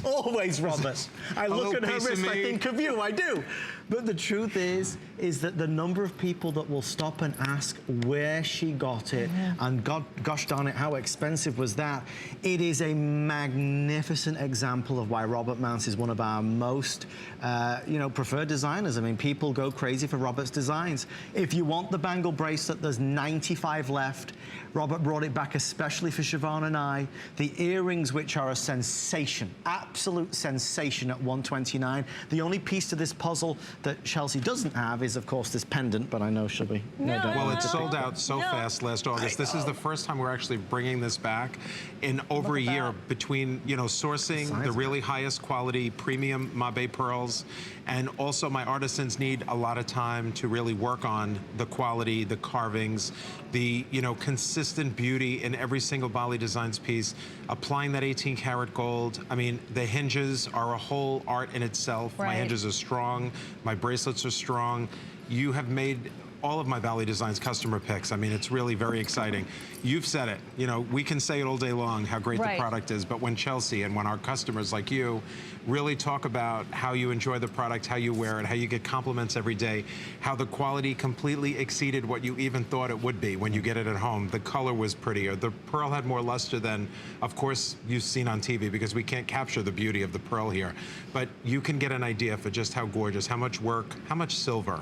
Always, Robert. I look at her piece of wrist, I me. think of you, I do. But the truth is that the number of people that will stop and ask where she got it, and gosh darn it, how expensive was that? It is a magnificent example of why Robert Mance is one of our most, preferred designers. I mean, people go crazy for Robert's designs. If you want the bangle bracelet, there's 95 left. Robert brought it back especially for Shivan and I. The earrings, which are a sensation, absolute sensation at $129. The only piece to this puzzle that Chelsea doesn't have is, of course, this pendant, but I know she'll be no doubt. Well, it sold out so fast last August. This is the first time we're actually bringing this back in over a year, between, you know, sourcing the really highest quality premium Mabe pearls, and also my artisans need a lot of time to really work on the quality, the carvings, the, you know, consistent beauty in every single Bali Designs piece, applying that 18 karat gold. I mean, the hinges are a whole art in itself. My hinges are strong, my bracelets are strong. You have made all of my Bali Designs customer picks. I mean, it's really very exciting. You've said it. You know, we can say it all day long how great the product is, but when Chelsea and when our customers like you really talk about how you enjoy the product, how you wear it, how you get compliments every day, how the quality completely exceeded what you even thought it would be when you get it at home. The color was prettier. The pearl had more luster than, of course, you've seen on TV, because we can't capture the beauty of the pearl here. But you can get an idea for just how gorgeous, how much work, how much silver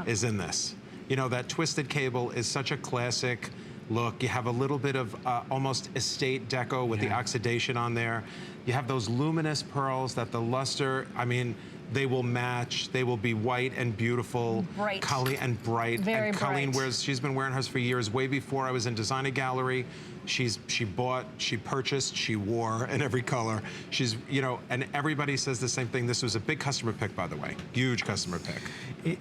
is in this. You know, that twisted cable is such a classic look. You have a little bit of almost estate deco with the oxidation on there. You have those luminous pearls that the luster, I mean, they will match. They will be white and beautiful. Bright. Colleen and bright. Very and Colleen bright. wears, she's been wearing hers for years, way before I was in Designer Gallery. She bought, she purchased, she wore in every color. She's, you know, and everybody says the same thing. This was a big customer pick, by the way. Huge customer pick.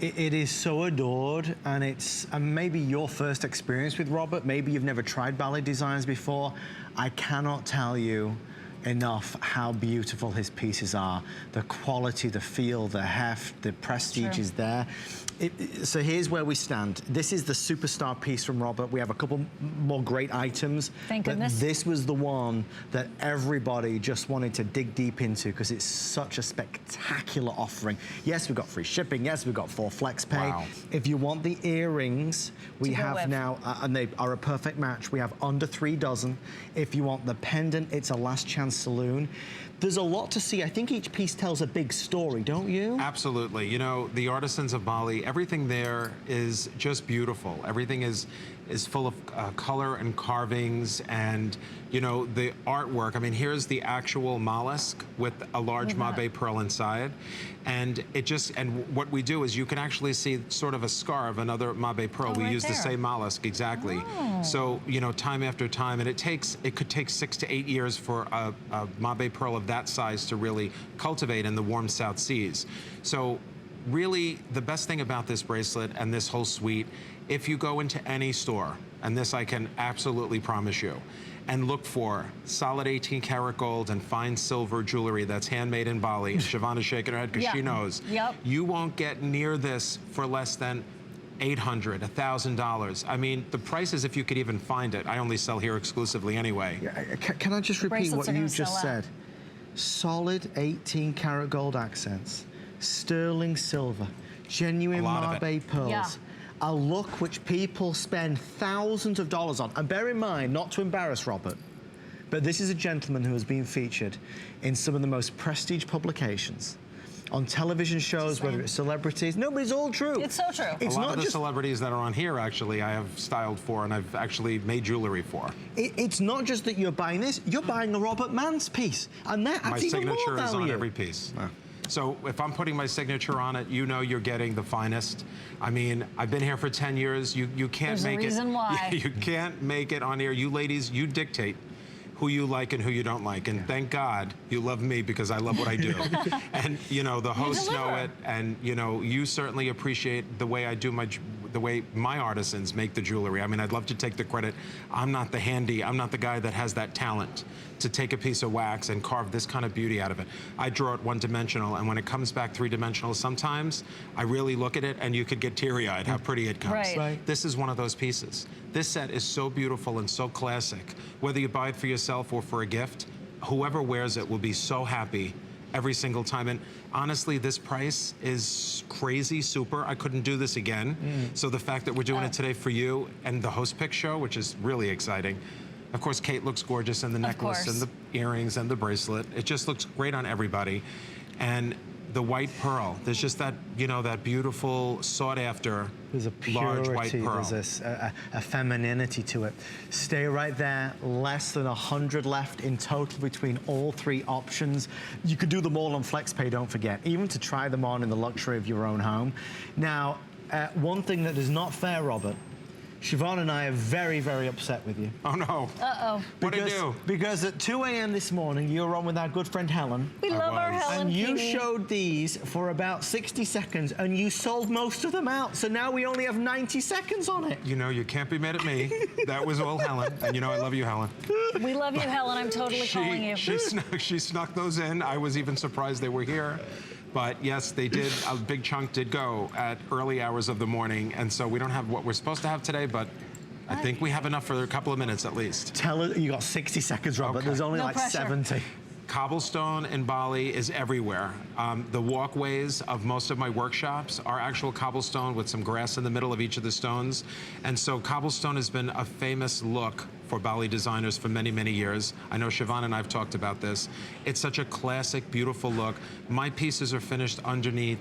It is so adored, and it's maybe your first experience with Robert. Maybe you've never tried Bali Designs before. I cannot tell you enough how beautiful his pieces are. The quality, the feel, the heft, the prestige is there. So here's where we stand. This is the superstar piece from Robert. We have a couple more great items. Thank but goodness. This was the one that everybody just wanted to dig deep into because it's such a spectacular offering. Yes, we've got free shipping. Yes, we've got 4 flex pay. Wow. If you want the earrings, we have now, and they are a perfect match. We have under 3 dozen. If you want the pendant, it's a last chance saloon. There's a lot to see. I think each piece tells a big story, don't you? Absolutely. You know, the artisans of Bali, everything there is just beautiful. Everything is full of color and carvings and, you know, the artwork. I mean, here's the actual mollusk with a large Mabe pearl inside. And it just, and what we do is you can actually see sort of a scar of another Mabe pearl. We use the same mollusk, exactly. So, you know, time after time, and it could take 6 to 8 years for a Mabe pearl of that size to really cultivate in the warm South Seas. So really, the best thing about this bracelet and this whole suite, if you go into any store, and this I can absolutely promise you, and look for solid 18 karat gold and fine silver jewelry that's handmade in Bali, and Shivan is shaking her head because she knows, you won't get near this for less than $800, $1,000. I mean, the prices, if you could even find it, I only sell here exclusively anyway. Can I just repeat what you just said? Solid 18 karat gold accents, sterling silver, genuine Mabe pearls. A look which people spend thousands of dollars on. And bear in mind, not to embarrass Robert, but this is a gentleman who has been featured in some of the most prestige publications, on television shows, whether it's celebrities. No, but it's all true. It's so true. It's a lot of the celebrities that are on here, actually, I have styled for and I've actually made jewelry for. It's not just that you're buying this, you're buying a Robert Mann's piece. And that's even more value. My signature is on every piece. So if I'm putting my signature on it, you know you're getting the finest. I mean, I've been here for 10 years. You can't make it. There's a reason why. You can't make it on here. You ladies, you dictate who you like and who you don't like. And thank God you love me because I love what I do. And, you know, the hosts know it. And, you know, you certainly appreciate the way I do the way my artisans make the jewelry. I mean, I'd love to take the credit. I'm not the guy that has that talent to take a piece of wax and carve this kind of beauty out of it. I draw it one-dimensional, and when it comes back 3-dimensional, sometimes I really look at it and you could get teary-eyed how pretty it comes. This is one of those pieces. This set is so beautiful and so classic. Whether you buy it for yourself or for a gift, whoever wears it will be so happy every single time. And honestly, this price is crazy, super. I couldn't do this again. So the fact that we're doing it today for you and the Host Pick Show, which is really exciting. Of course, Kate looks gorgeous in the necklace and the earrings and the bracelet. It just looks great on everybody. And the white pearl. There's just that, you know, that beautiful sought after There's a large white purity, pearl. there's a femininity to it. Stay right there, less than 100 left in total between all three options. You could do them all on FlexPay, don't forget, even to try them on in the luxury of your own home. Now, one thing that is not fair, Robert, Shivan and I are very, very upset with you. Oh no. Uh-oh. What'd I do? Because at 2 a.m. this morning, you were on with our good friend Helen. We love our was. Helen And you Kitty. showed these for about 60 seconds and you sold most of them out. So now we only have 90 seconds on it. You know, you can't be mad at me. That was all Helen. And you know, I love you, Helen. We love you, Helen. I'm totally calling you. She snuck those in. I was even surprised they were here. But yes, they did, a big chunk did go at early hours of the morning. And so we don't have what we're supposed to have today, but I think we have enough for a couple of minutes at least. Tell her you got 60 seconds, Robert. Okay. There's only No like pressure. 70. Cobblestone in Bali is everywhere. The walkways of most of my workshops are actual cobblestone with some grass in the middle of each of the stones. And so cobblestone has been a famous look for Bali designers for many, many years. I know Shivan and I have talked about this. It's such a classic, beautiful look. My pieces are finished underneath.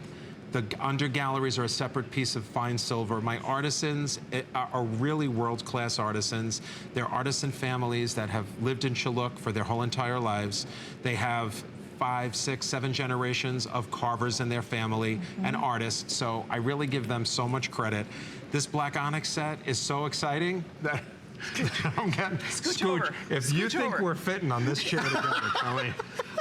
The under galleries are a separate piece of fine silver. My artisans are really world-class artisans. They're artisan families that have lived in Chiluk for their whole entire lives. They have 5, 6, 7 generations of carvers in their family and artists. So I really give them so much credit. This black onyx set is so exciting that I'm getting over. If you Scooch think over. we're fitting on this chair together, Kelly,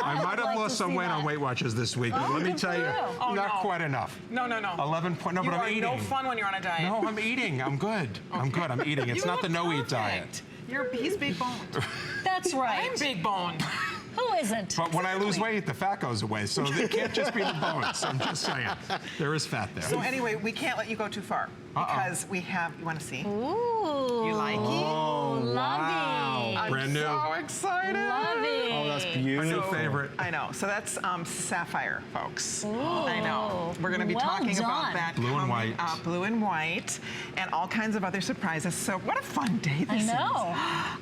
I might have like lost to some see weight on that. Weight Watchers this week, but let me good tell for you, you. Oh, not no. quite enough. No. 11 point. No, You but I'm are eating. no fun when you're on a diet. No, I'm eating. I'm good. I'm good. I'm eating. It's You not the look no-eat diet. perfect. He's big boned. That's right. I'm big boned. Who isn't? But when I lose weight, the fat goes away. So it can't just be the bones. I'm just saying. There is fat there. So anyway, we can't let you go too far because we have. You want to see? Ooh. You like it? Oh, Lovey. wow. Brand new. So excited. Lovey. Oh, that's My beautiful. new favorite. I know. So that's sapphire, folks. Ooh. I know. We're going to be Well talking done. about that. Blue and coming white. up. Blue and white, and all kinds of other surprises. So what a fun day this is. know.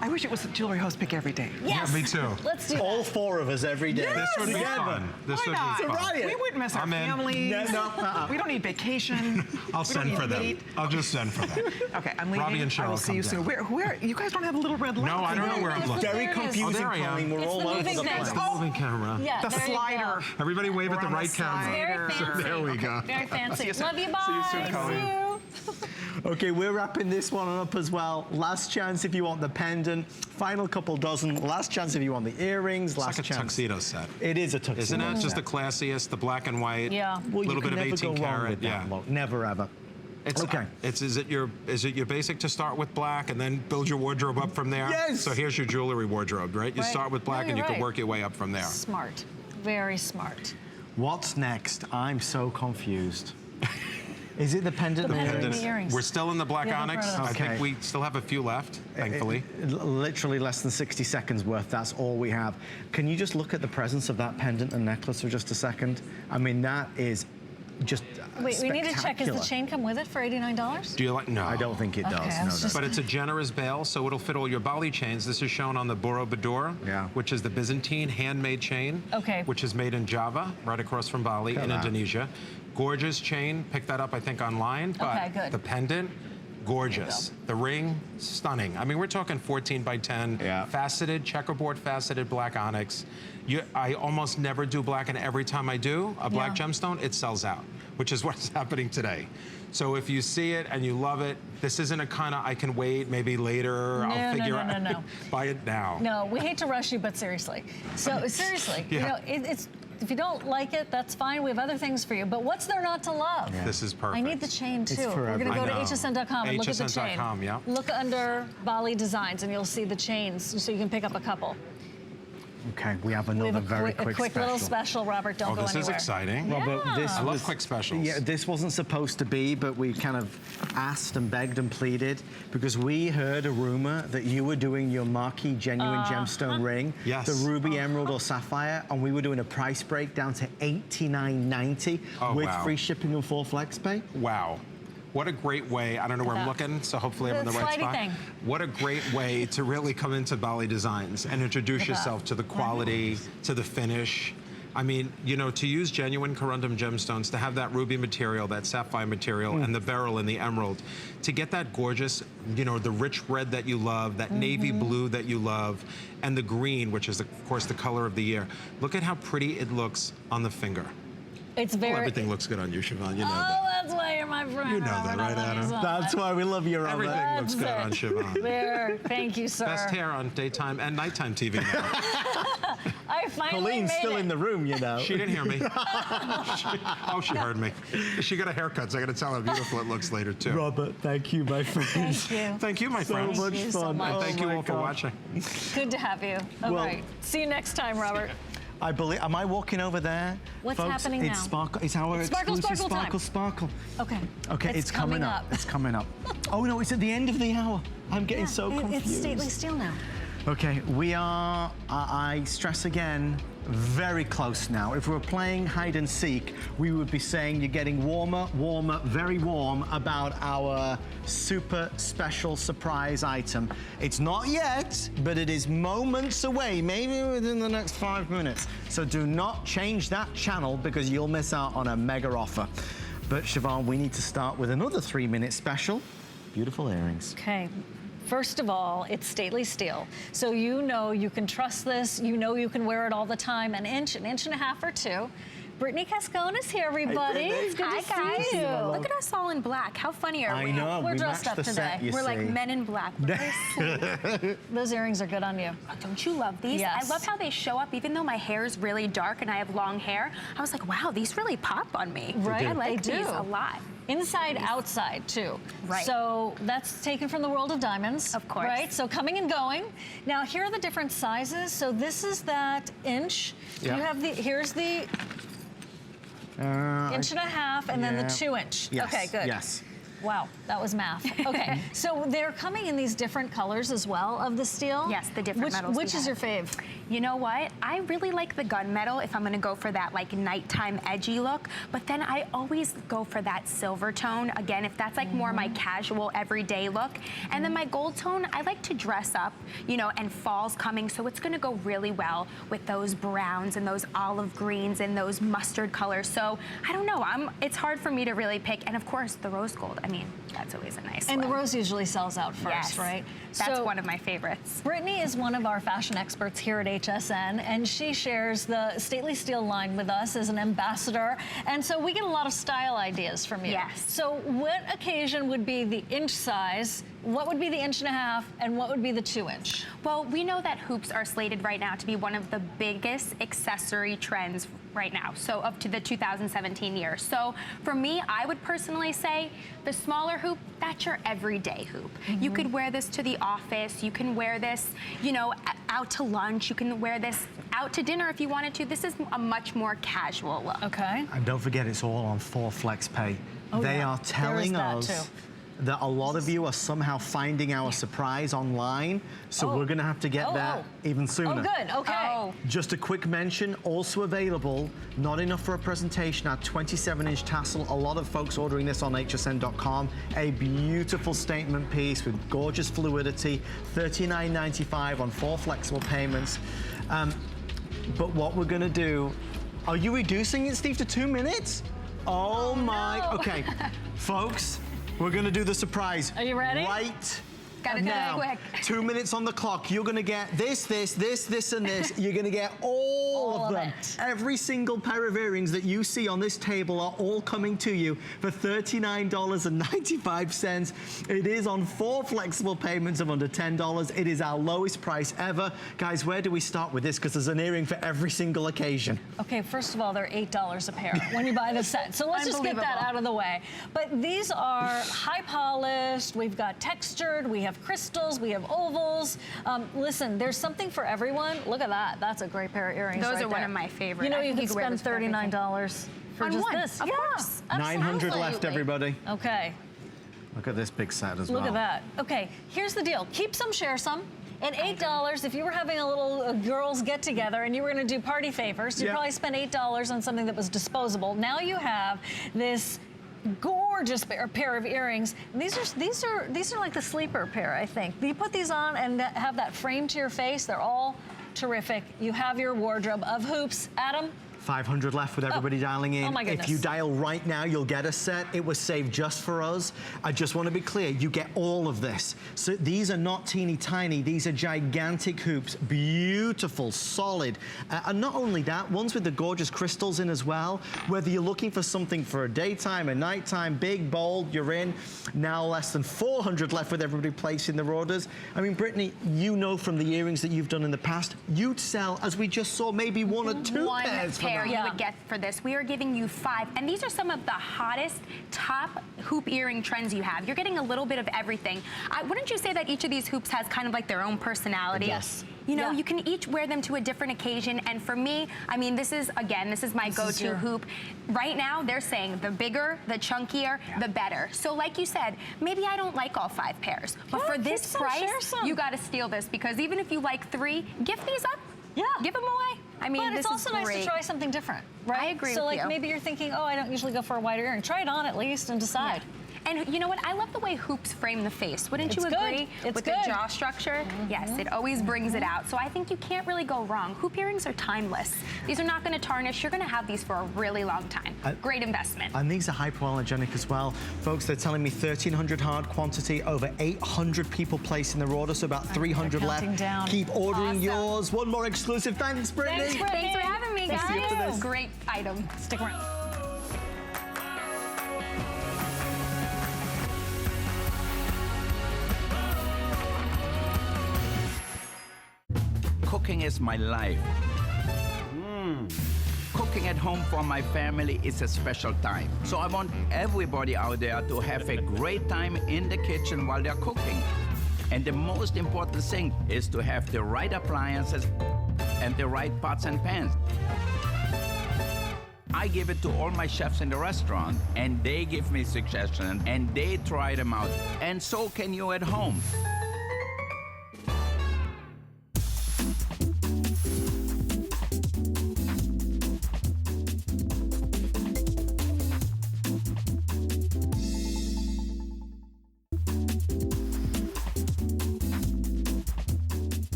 I wish it was a jewelry host pick every day. Yes. Yeah, me too. Let's do All that. 4 of us every day. This would be Together. fun. This Why would not? be fun. riot. We wouldn't miss our I'm in. families. No. We don't need vacation. I'll We send don't for need them. meat. I'll just send for them. Okay, I'm leaving. Robbie and I Cheryl will see come you soon. down. Where? You guys don't have a little red light. No, I don't know where I'm It's looking. Very There it is. confusing, Oh, there I am. Colleen. We're It's all the over moving the thing. place. It's the moving camera. Yeah, The there you go. slider. Everybody wave at We're the on right the camera. Very fancy. There we go. Very fancy. See you soon. Love you. Bye. See you soon, Colleen. See you. Okay, we're wrapping this one up as well. Last chance if you want the pendant. Final couple dozen. Last chance if you want the earrings. It's Last like a chance. tuxedo set. It is a tuxedo. Isn't it? It's just the set. classiest, the black and white. Yeah. Well, A little you bit can of never 18 go wrong karat. with that Yeah. look. Never ever. It's Okay. Is it your basic to start with black and then build your wardrobe up from there? Yes. So here's your jewelry wardrobe, right? You Right. start with black No, and you you're can right. work your way up from there. Smart. Very smart. What's next? I'm so confused. Is it the pendant? The and pendant earrings? and the earrings. We're still in the black Yeah, onyx. they're I Okay. think we still have a few left, thankfully. Literally less than 60 seconds worth. That's all we have. Can you just look at the presence of that pendant and necklace for just a second? I mean, that is just Wait, we need to check. Does the spectacular. chain come with it for $89? Do you like? No. I don't think it does. Okay, I No, was no. just- But it's a generous bail, so it'll fit all your Bali chains. This is shown on the Borobudur, Yeah. which is the Byzantine handmade chain, Okay. which is made in Java, right across from Bali Look at in that. Indonesia. Gorgeous chain. Pick that up, I think, online. But Okay, good. the pendant, gorgeous. The ring, stunning. I mean, we're talking 14 by 10, Yeah. faceted, checkerboard faceted black onyx. I almost never do black, and every time I do a black Yeah. gemstone, it sells out, which is what's happening today. So if you see it and you love it, this isn't a kind of I can wait, maybe later, I'll No, figure no, out. no. Buy it now. No, we hate to rush you, but seriously. So seriously, you Yeah. know, it's if you don't like it, that's fine. We have other things for you. But what's there not to love? This is perfect. I need the chain too. for We're going to go I to know. hsn.com and look at the chain. hsn.com, yeah. Look under Bali Designs and you'll see the chains so you can pick up a couple. Okay, we have We another have very a quick special. little special, Robert. Don't Oh, go this is anywhere. exciting. Robert, this I love was- quick specials. Yeah, this wasn't supposed to be, but we kind of asked and begged and pleaded because we heard a rumor that you were doing your marquee genuine gemstone ring, Yes. the ruby, emerald, or sapphire, and we were doing a price break down to $89.90 Oh, with wow. free shipping and full flex pay. Wow. What a great way. I don't know where I'm Look at that. looking, so hopefully I'm in the The right slidey spot. thing. What a great way to really come into Bali Designs and introduce Look at yourself that. to the quality, to the finish. I mean, you know, to use genuine corundum gemstones, to have that ruby material, that sapphire material, and the beryl and the emerald, to get that gorgeous, you know, the rich red that you love, that navy blue that you love, and the green, which is, of course, the color of the year. Look at how pretty it looks on the finger. It's very... Well, everything looks good on you, Shivan, you know Oh, that. that's why you're my friend. You know that, right, Adam? That's why we love you, Robert. Everything looks good on Shivan. There, thank you, sir. Best hair on daytime and nighttime TV now. I finally Colleen's made still it. in the room, you know. She didn't hear me. She heard me. She got a haircut, so I got to tell her how beautiful it looks later, too. Robert, thank you, my friend. Thank you. Thank you, my friends. So much you so fun. much. And thank you Oh my all for God. watching. Good to have you. All Well- right. See you next time, Robert. I believe, am I walking over there? What's Folks, happening it's now? Sparkle, it's our It's sparkle, exclusive sparkle time. Sparkle. Okay. Okay, it's coming up. It's coming up. Oh no, it's at the end of the hour. I'm getting so confused. It's stately steel now. Okay, we are, I stress again, very close now. If we were playing hide and seek, we would be saying you're getting warmer, warmer, very warm about our super special surprise item. It's not yet, but it is moments away, maybe within the next 5 minutes. So do not change that channel because you'll miss out on a mega offer. But Shivan, we need to start with another 3-minute special. Beautiful earrings. Okay. First of all, it's stately steel. So you know you can trust this. You know you can wear it all the time. An inch and a half or two. Brittany Cascone is here, everybody. Brittany. It's good Hi, to guys. see you. Look at us all in black. How funny are I we? know, We're we dressed matched up the today. set, you We're like see. men in black. We're very sweet. Those earrings are good on you. Oh, don't you love these? Yes. I love how they show up. Even though my hair is really dark and I have long hair, I was like, wow, these really pop on me. Right? I like They these do. a lot. Inside, outside, too. Right. So that's taken from the world of diamonds. Of course. Right? So coming and going. Now, here are the different sizes. So this is that inch. Yeah. You have the, here's the inch and a half, and then the yeah. 2 inch. Yes, Okay, good. yes. Wow, that was math. Okay, so they're coming in these different colors as well of the steel. Yes, the different metals we Which is have. your fave? You know what? I really like the gunmetal if I'm gonna go for that like nighttime edgy look, but then I always go for that silver tone. Again, if that's like more my casual everyday look. And then my gold tone, I like to dress up, you know, and fall's coming, so it's gonna go really well with those browns and those olive greens and those mustard colors. So I don't know, it's hard for me to really pick. And of course, the rose gold, I mean, that's always a nice And the look. rose usually sells out first, Yes, right? That's So one of my favorites. Brittany is one of our fashion experts here at HSN, and she shares the Stately Steel line with us as an ambassador. And so we get a lot of style ideas from you. Yes. So what occasion would be the inch size? What would be the inch and a half, and what would be the 2 inch? Well, we know that hoops are slated right now to be one of the biggest accessory trends right now, so up to the 2017 year. So for me, I would personally say the smaller hoop, that's your everyday hoop. You could wear this to the office, you can wear this, you know, out to lunch, you can wear this out to dinner if you wanted to. This is a much more casual look. Okay. And don't forget, it's all on 4 Flex Pay. Oh, they yeah. are There is telling that, us too. that a lot of you are somehow finding our surprise online, so Oh. we're going to have to get that even sooner. Oh, good. Okay. Oh. Just a quick mention, also available, not enough for a presentation, our 27-inch tassel. A lot of folks ordering this on hsn.com. A beautiful statement piece with gorgeous fluidity, $39.95 on 4 flexible payments. But what we're gonna do, are you reducing it, Steve, to 2 minutes? Oh my, no. okay. Folks, we're gonna do the surprise. Are you ready? Right Gotta do it now. quick. 2 minutes on the clock. You're gonna get this, and this. You're gonna get all of them. it. Every single pair of earrings that you see on this table are all coming to you for $39.95. It is on 4 flexible payments of under $10. It is our lowest price ever. Guys, where do we start with this? Because there's an earring for every single occasion. Okay, first of all, they're $8 a pair when you buy the set. So let's just get that Unbelievable. out of the way. But these are high polished, we've got textured, we have crystals, we have ovals. Listen, there's something for everyone. Look at that. That's a great pair of earrings. Those right are one there. of my favorite. You know, I you think could you could wear spend this for everything. $39 for On just one, this. of Yeah, course. 900 left, absolutely. everybody. Okay. Look at this big set as Look well. at that. Okay, here's the deal. Keep some, share some. At $8, if you were having a little girls get together and you were going to do party favors, you'd Yeah. probably spend $8 on something that was disposable. Now you have this gorgeous pair of earrings. And these are like the sleeper pair, I think. You put these on and have that frame to your face. They're all terrific. You have your wardrobe of hoops. Adam? 500 left with everybody dialing in. Oh my goodness. If you dial right now, you'll get a set. It was saved just for us. I just want to be clear, you get all of this. So these are not teeny tiny, these are gigantic hoops, beautiful, solid. And not only that, ones with the gorgeous crystals in as well. Whether you're looking for something for a daytime, a nighttime, big, bold, you're in. Now less than 400 left with everybody placing their orders. I mean, Brittany, you know from the earrings that you've done in the past, you'd sell, as we just saw, maybe one or two One pairs for pair that. you would get for this. We are giving you 5, and these are some of the hottest top hoop earring trends you have. You're getting a little bit of everything. Wouldn't you say that each of these hoops has kind of like their own personality? Yes. You know, you can each wear them to a different occasion, and for me, I mean, this is my go-to hoop. Right now, they're saying the bigger, the chunkier, the better. So like you said, maybe I don't like all 5 pairs, but for this price, you gotta steal this, because even if you like 3, gift these up. Yeah. Give them away. I mean, but this it's also is nice great. to try something different, right? I agree so with like you. maybe you're thinking, oh, I don't usually go for a wider earring. Try it on at least and decide. Yeah. And you know what? I love the way hoops frame the face. Wouldn't you It's agree? good. It's with good. the jaw structure? Yes, it always brings it out. So I think you can't really go wrong. Hoop earrings are timeless. These are not going to tarnish. You're going to have these for a really long time. Great investment. And these are hypoallergenic as well. Folks, they're telling me 1,300 hard quantity, over 800 people placing their order, so about 300 left. Down. Keep ordering Awesome. yours. One more exclusive. Thanks, Brittany. Thanks, Brittany. Thanks for having me, Thank you for guys. this. Great item. Stick around. Cooking is my life. Cooking at home for my family is a special time. So I want everybody out there to have a great time in the kitchen while they're cooking. And the most important thing is to have the right appliances and the right pots and pans. I give it to all my chefs in the restaurant, and they give me suggestions, and they try them out. And so can you at home.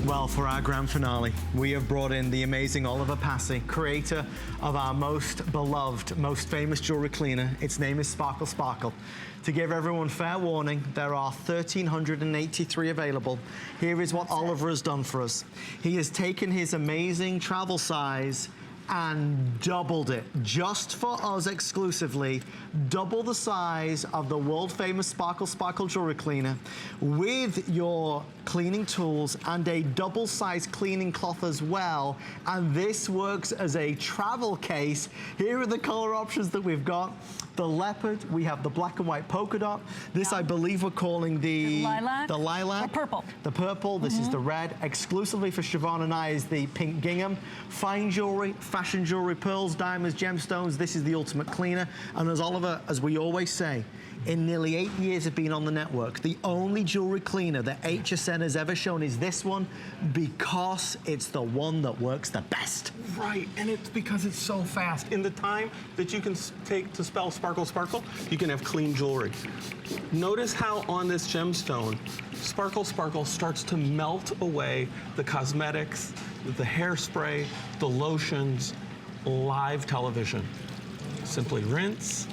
Well, for our grand finale, we have brought in the amazing Oliver Passy, creator of our most beloved, most famous jewelry cleaner. Its name is Sparkle Sparkle. To give everyone fair warning, there are 1,383 available. Here is what Oliver has done for us. He has taken his amazing travel size and doubled it, just for us exclusively, double the size of the world famous Sparkle Sparkle jewelry cleaner with your cleaning tools and a double size cleaning cloth as well. And this works as a travel case. Here are the color options that we've got. The leopard, we have the black and white polka dot. This I believe we're calling the lilac. The lilac. Or purple. The purple, this is the red. Exclusively for Shivan and I is the pink gingham. Fine jewelry, fashion jewelry, pearls, diamonds, gemstones. This is the ultimate cleaner. And as Oliver, as we always say, in nearly 8 years of being on the network, the only jewelry cleaner that HSN has ever shown is this one, because it's the one that works the best. Right, and it's because it's so fast. In the time that you can take to spell Sparkle Sparkle, you can have clean jewelry. Notice how on this gemstone, Sparkle Sparkle starts to melt away the cosmetics, the hairspray, the lotions, live television. Simply rinse.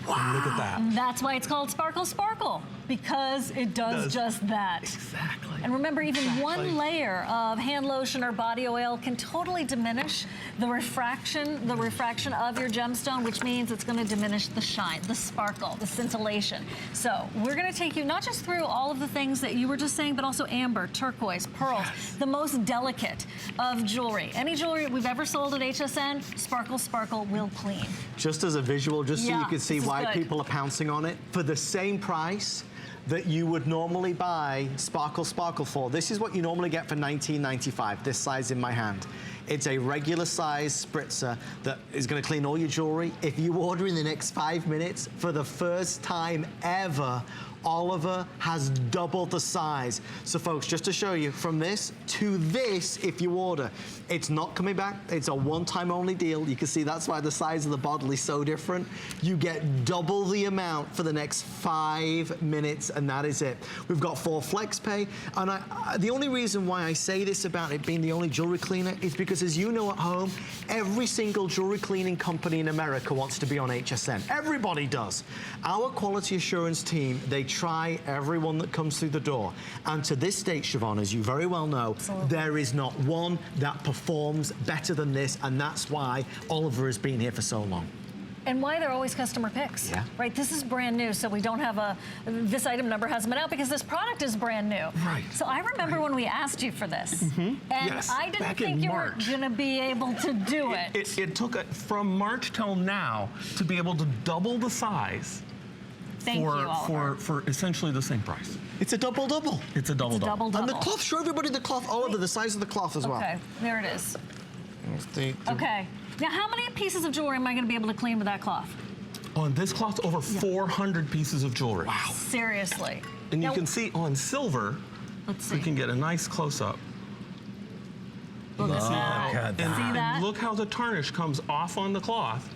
Wow. Look at that. That's why it's called Sparkle Sparkle, because it does just that. Exactly. And remember, even one layer of hand lotion or body oil can totally diminish the refraction of your gemstone, which means it's going to diminish the shine, the sparkle, the scintillation. So we're going to take you not just through all of the things that you were just saying, but also amber, turquoise, pearls, the most delicate of jewelry. Any jewelry we've ever sold at HSN, Sparkle Sparkle will clean. Just as a visual, just so you can see this is why good. people are pouncing on it. For the same price that you would normally buy Sparkle Sparkle for, this is what you normally get for $19.95, this size in my hand. It's a regular size spritzer that is gonna clean all your jewelry. If you order in the next 5 minutes, for the first time ever, Oliver has doubled the size. So folks, just to show you, from this to this, if you order, it's not coming back. It's a one-time only deal. You can see that's why the size of the bottle is so different. You get double the amount for the next 5 minutes, and that is it. We've got 4 flex pay, and the only reason why I say this about it being the only jewelry cleaner is because, as you know at home, every single jewelry cleaning company in America wants to be on HSN. Everybody does. Our quality assurance team, they try everyone that comes through the door. And to this date, Shivan, as you very well know, Absolutely. there is not one that performs better than this, and that's why Oliver has been here for so long. And why they're always customer picks, right? This is brand new, so we don't have this item number hasn't been out because this product is brand new. Right. So I remember when we asked you for this, and Yes, I didn't back think in you were March. gonna be able to do it. It took from March till now to be able to double the size Thank you, Oliver. for essentially the same price. It's a double-double. It's a double-double. And the cloth, show everybody the cloth, Oliver, the size of the cloth as well. Okay, there it is. Okay. Now, how many pieces of jewelry am I gonna be able to clean with that cloth? On this cloth, over 400 pieces of jewelry. Wow. Seriously. And you Now, can see on silver, let's we see. can get a nice close-up. Look at See that. how- and See that? look how the tarnish comes off on the cloth.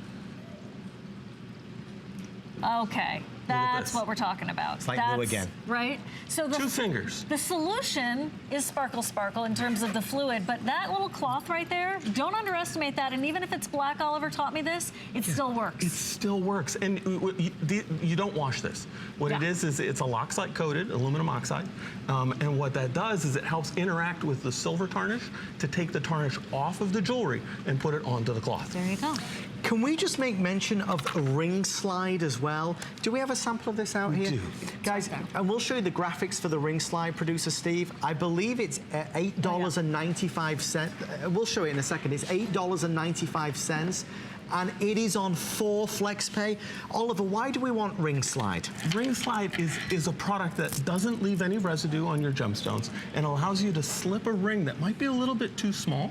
Okay, that's this. what we're talking about. It's like that's, glue again. Right? So the 2 fingers. The solution is sparkle sparkle in terms of the fluid, but that little cloth right there, don't underestimate that. And even if it's black, Oliver taught me this, it still works. It still works. And you don't wash this. What it is it's a Loxite coated, aluminum oxide. And what that does is it helps interact with the silver tarnish to take the tarnish off of the jewelry and put it onto the cloth. There you go. Can we just make mention of a ring slide as well? Do we have a sample of this out here? do. Guys, and we'll show you the graphics for the ring slide, producer Steve. I believe it's $8.95. We'll show it in a second. It's $8.95. And it is on 4 flex pay. Oliver, why do we want ring slide? Ring slide is a product that doesn't leave any residue on your gemstones and allows you to slip a ring that might be a little bit too small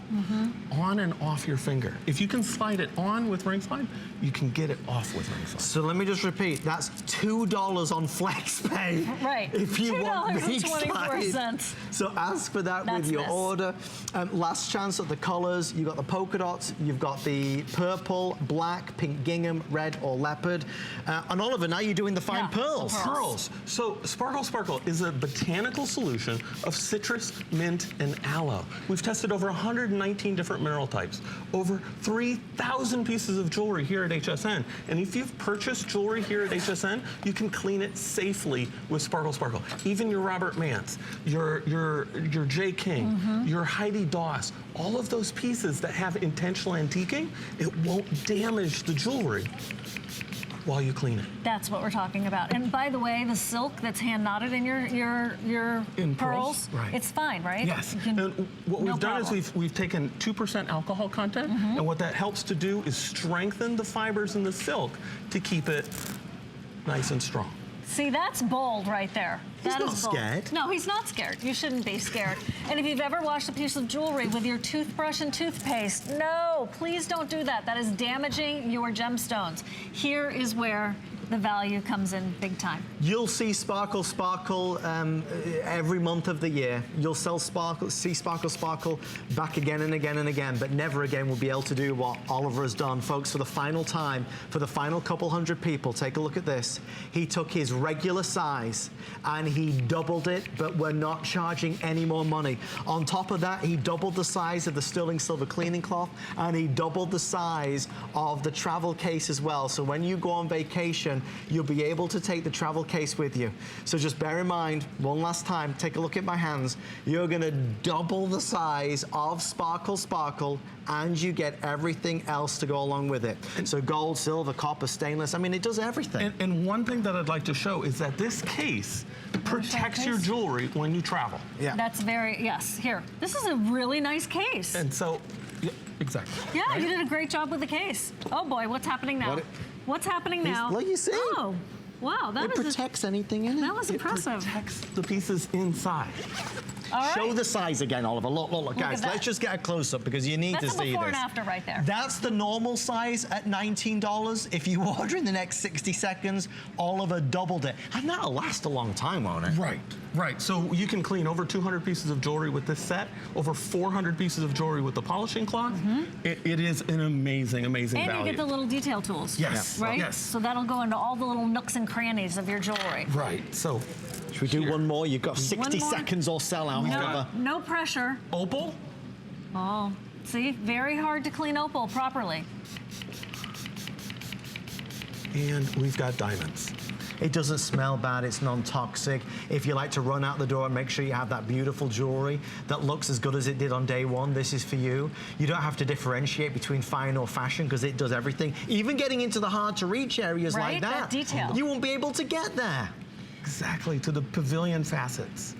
on and off your finger. If you can slide it on with ring slide, you can get it off with ring slide. So let me just repeat, that's $2 on flex pay. Right. If you want ring $2.24. slide. So ask for that That's with your this. order. Last chance at the colors. You've got the polka dots, you've got the purple, black, pink gingham, red, or leopard. And Oliver, now you're doing the fine pearls. Pearls. So Sparkle Sparkle is a botanical solution of citrus, mint, and aloe. We've tested over 119 different mineral types, over 3,000 pieces of jewelry here at HSN. And if you've purchased jewelry here at HSN, you can clean it safely with Sparkle Sparkle. Even your Robert Mance, your J. King, your Heidi Doss, all of those pieces that have intentional antiquing, it won't damage the jewelry while you clean it. That's what we're talking about. And by the way, the silk that's hand knotted in your pearls, right. It's fine, right? Yes. You can, And what no we've done problem. is we've taken 2% alcohol content, and what that helps to do is strengthen the fibers in the silk to keep it nice and strong. See, that's bold right there. He's That not is bold. scared. No, he's not scared. You shouldn't be scared. And if you've ever washed a piece of jewelry with your toothbrush and toothpaste, no, please don't do that. That is damaging your gemstones. Here is where the value comes in big time. You'll see Sparkle Sparkle every month of the year. You'll see Sparkle Sparkle back again and again and again, but never again will be able to do what Oliver has done. Folks, for the final time, for the final couple hundred people, take a look at this. He took his regular size and he doubled it, but we're not charging any more money. On top of that, he doubled the size of the sterling silver cleaning cloth, and he doubled the size of the travel case as well. So when you go on vacation, you'll be able to take the travel case with you. So just bear in mind, one last time, take a look at my hands. You're gonna double the size of Sparkle Sparkle, and you get everything else to go along with it. So gold, silver, copper, stainless, I mean, it does everything. And one thing that I'd like to show is that this case protects your jewelry when you travel. Yeah. That's very, yes, here. This is a really nice case. And so, yeah, exactly. Yeah, you did a great job with the case. Oh boy, what's happening now? What's happening now? Look, you see? Oh, wow, that It is protects anything in it. that was impressive. Protects the pieces inside. All right. Show the size again, Oliver. Look, Look guys. at that. Let's just get a close-up because you need That's to a see before this. and after right there. That's the normal size at $19. If you order in the next 60 seconds, Oliver doubled it. And that'll last a long time, won't it? Right. So you can clean over 200 pieces of jewelry with this set, over 400 pieces of jewelry with the polishing cloth. It is an amazing, amazing And value. you get the little detail tools. Yes. Right? Yes. So that'll go into all the little nooks and crannies of your jewelry. Right. So Should we do one more? You've got 60 more? seconds or sell out, Oliver. No pressure. opal. Oh, see, very hard to clean opal properly. And we've got diamonds. It doesn't smell bad, it's non-toxic. If you like to run out the door and make sure you have that beautiful jewelry that looks as good as it did on day one, this is for you. You don't have to differentiate between fine or fashion because it does everything. Even getting into the hard to reach areas Right, like that detail. you won't be able to get there. Exactly, to the pavilion facets.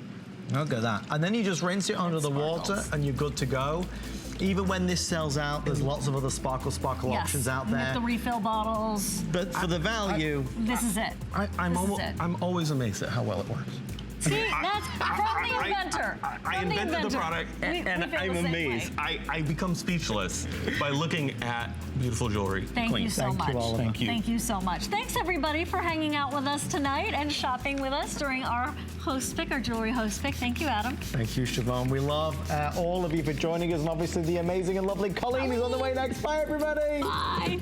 Look at that. And then you just rinse it under the water and you're good to go. Even when this sells out, there's lots of other sparkle options out You there. get the refill bottles. But for the value, This is it. I'm always amazed at how well it works. See, that's from the inventor. I invented the product, and I'm amazed. I become speechless by looking at beautiful jewelry. Thank you so much. Thank you. Thank you so much. Thanks everybody for hanging out with us tonight and shopping with us during our host pick, our jewelry host pick. Thank you, Adam. thank you, Shivan. We love all of you for joining us, and obviously the amazing and lovely Colleen is on the way next. Bye, everybody. Bye.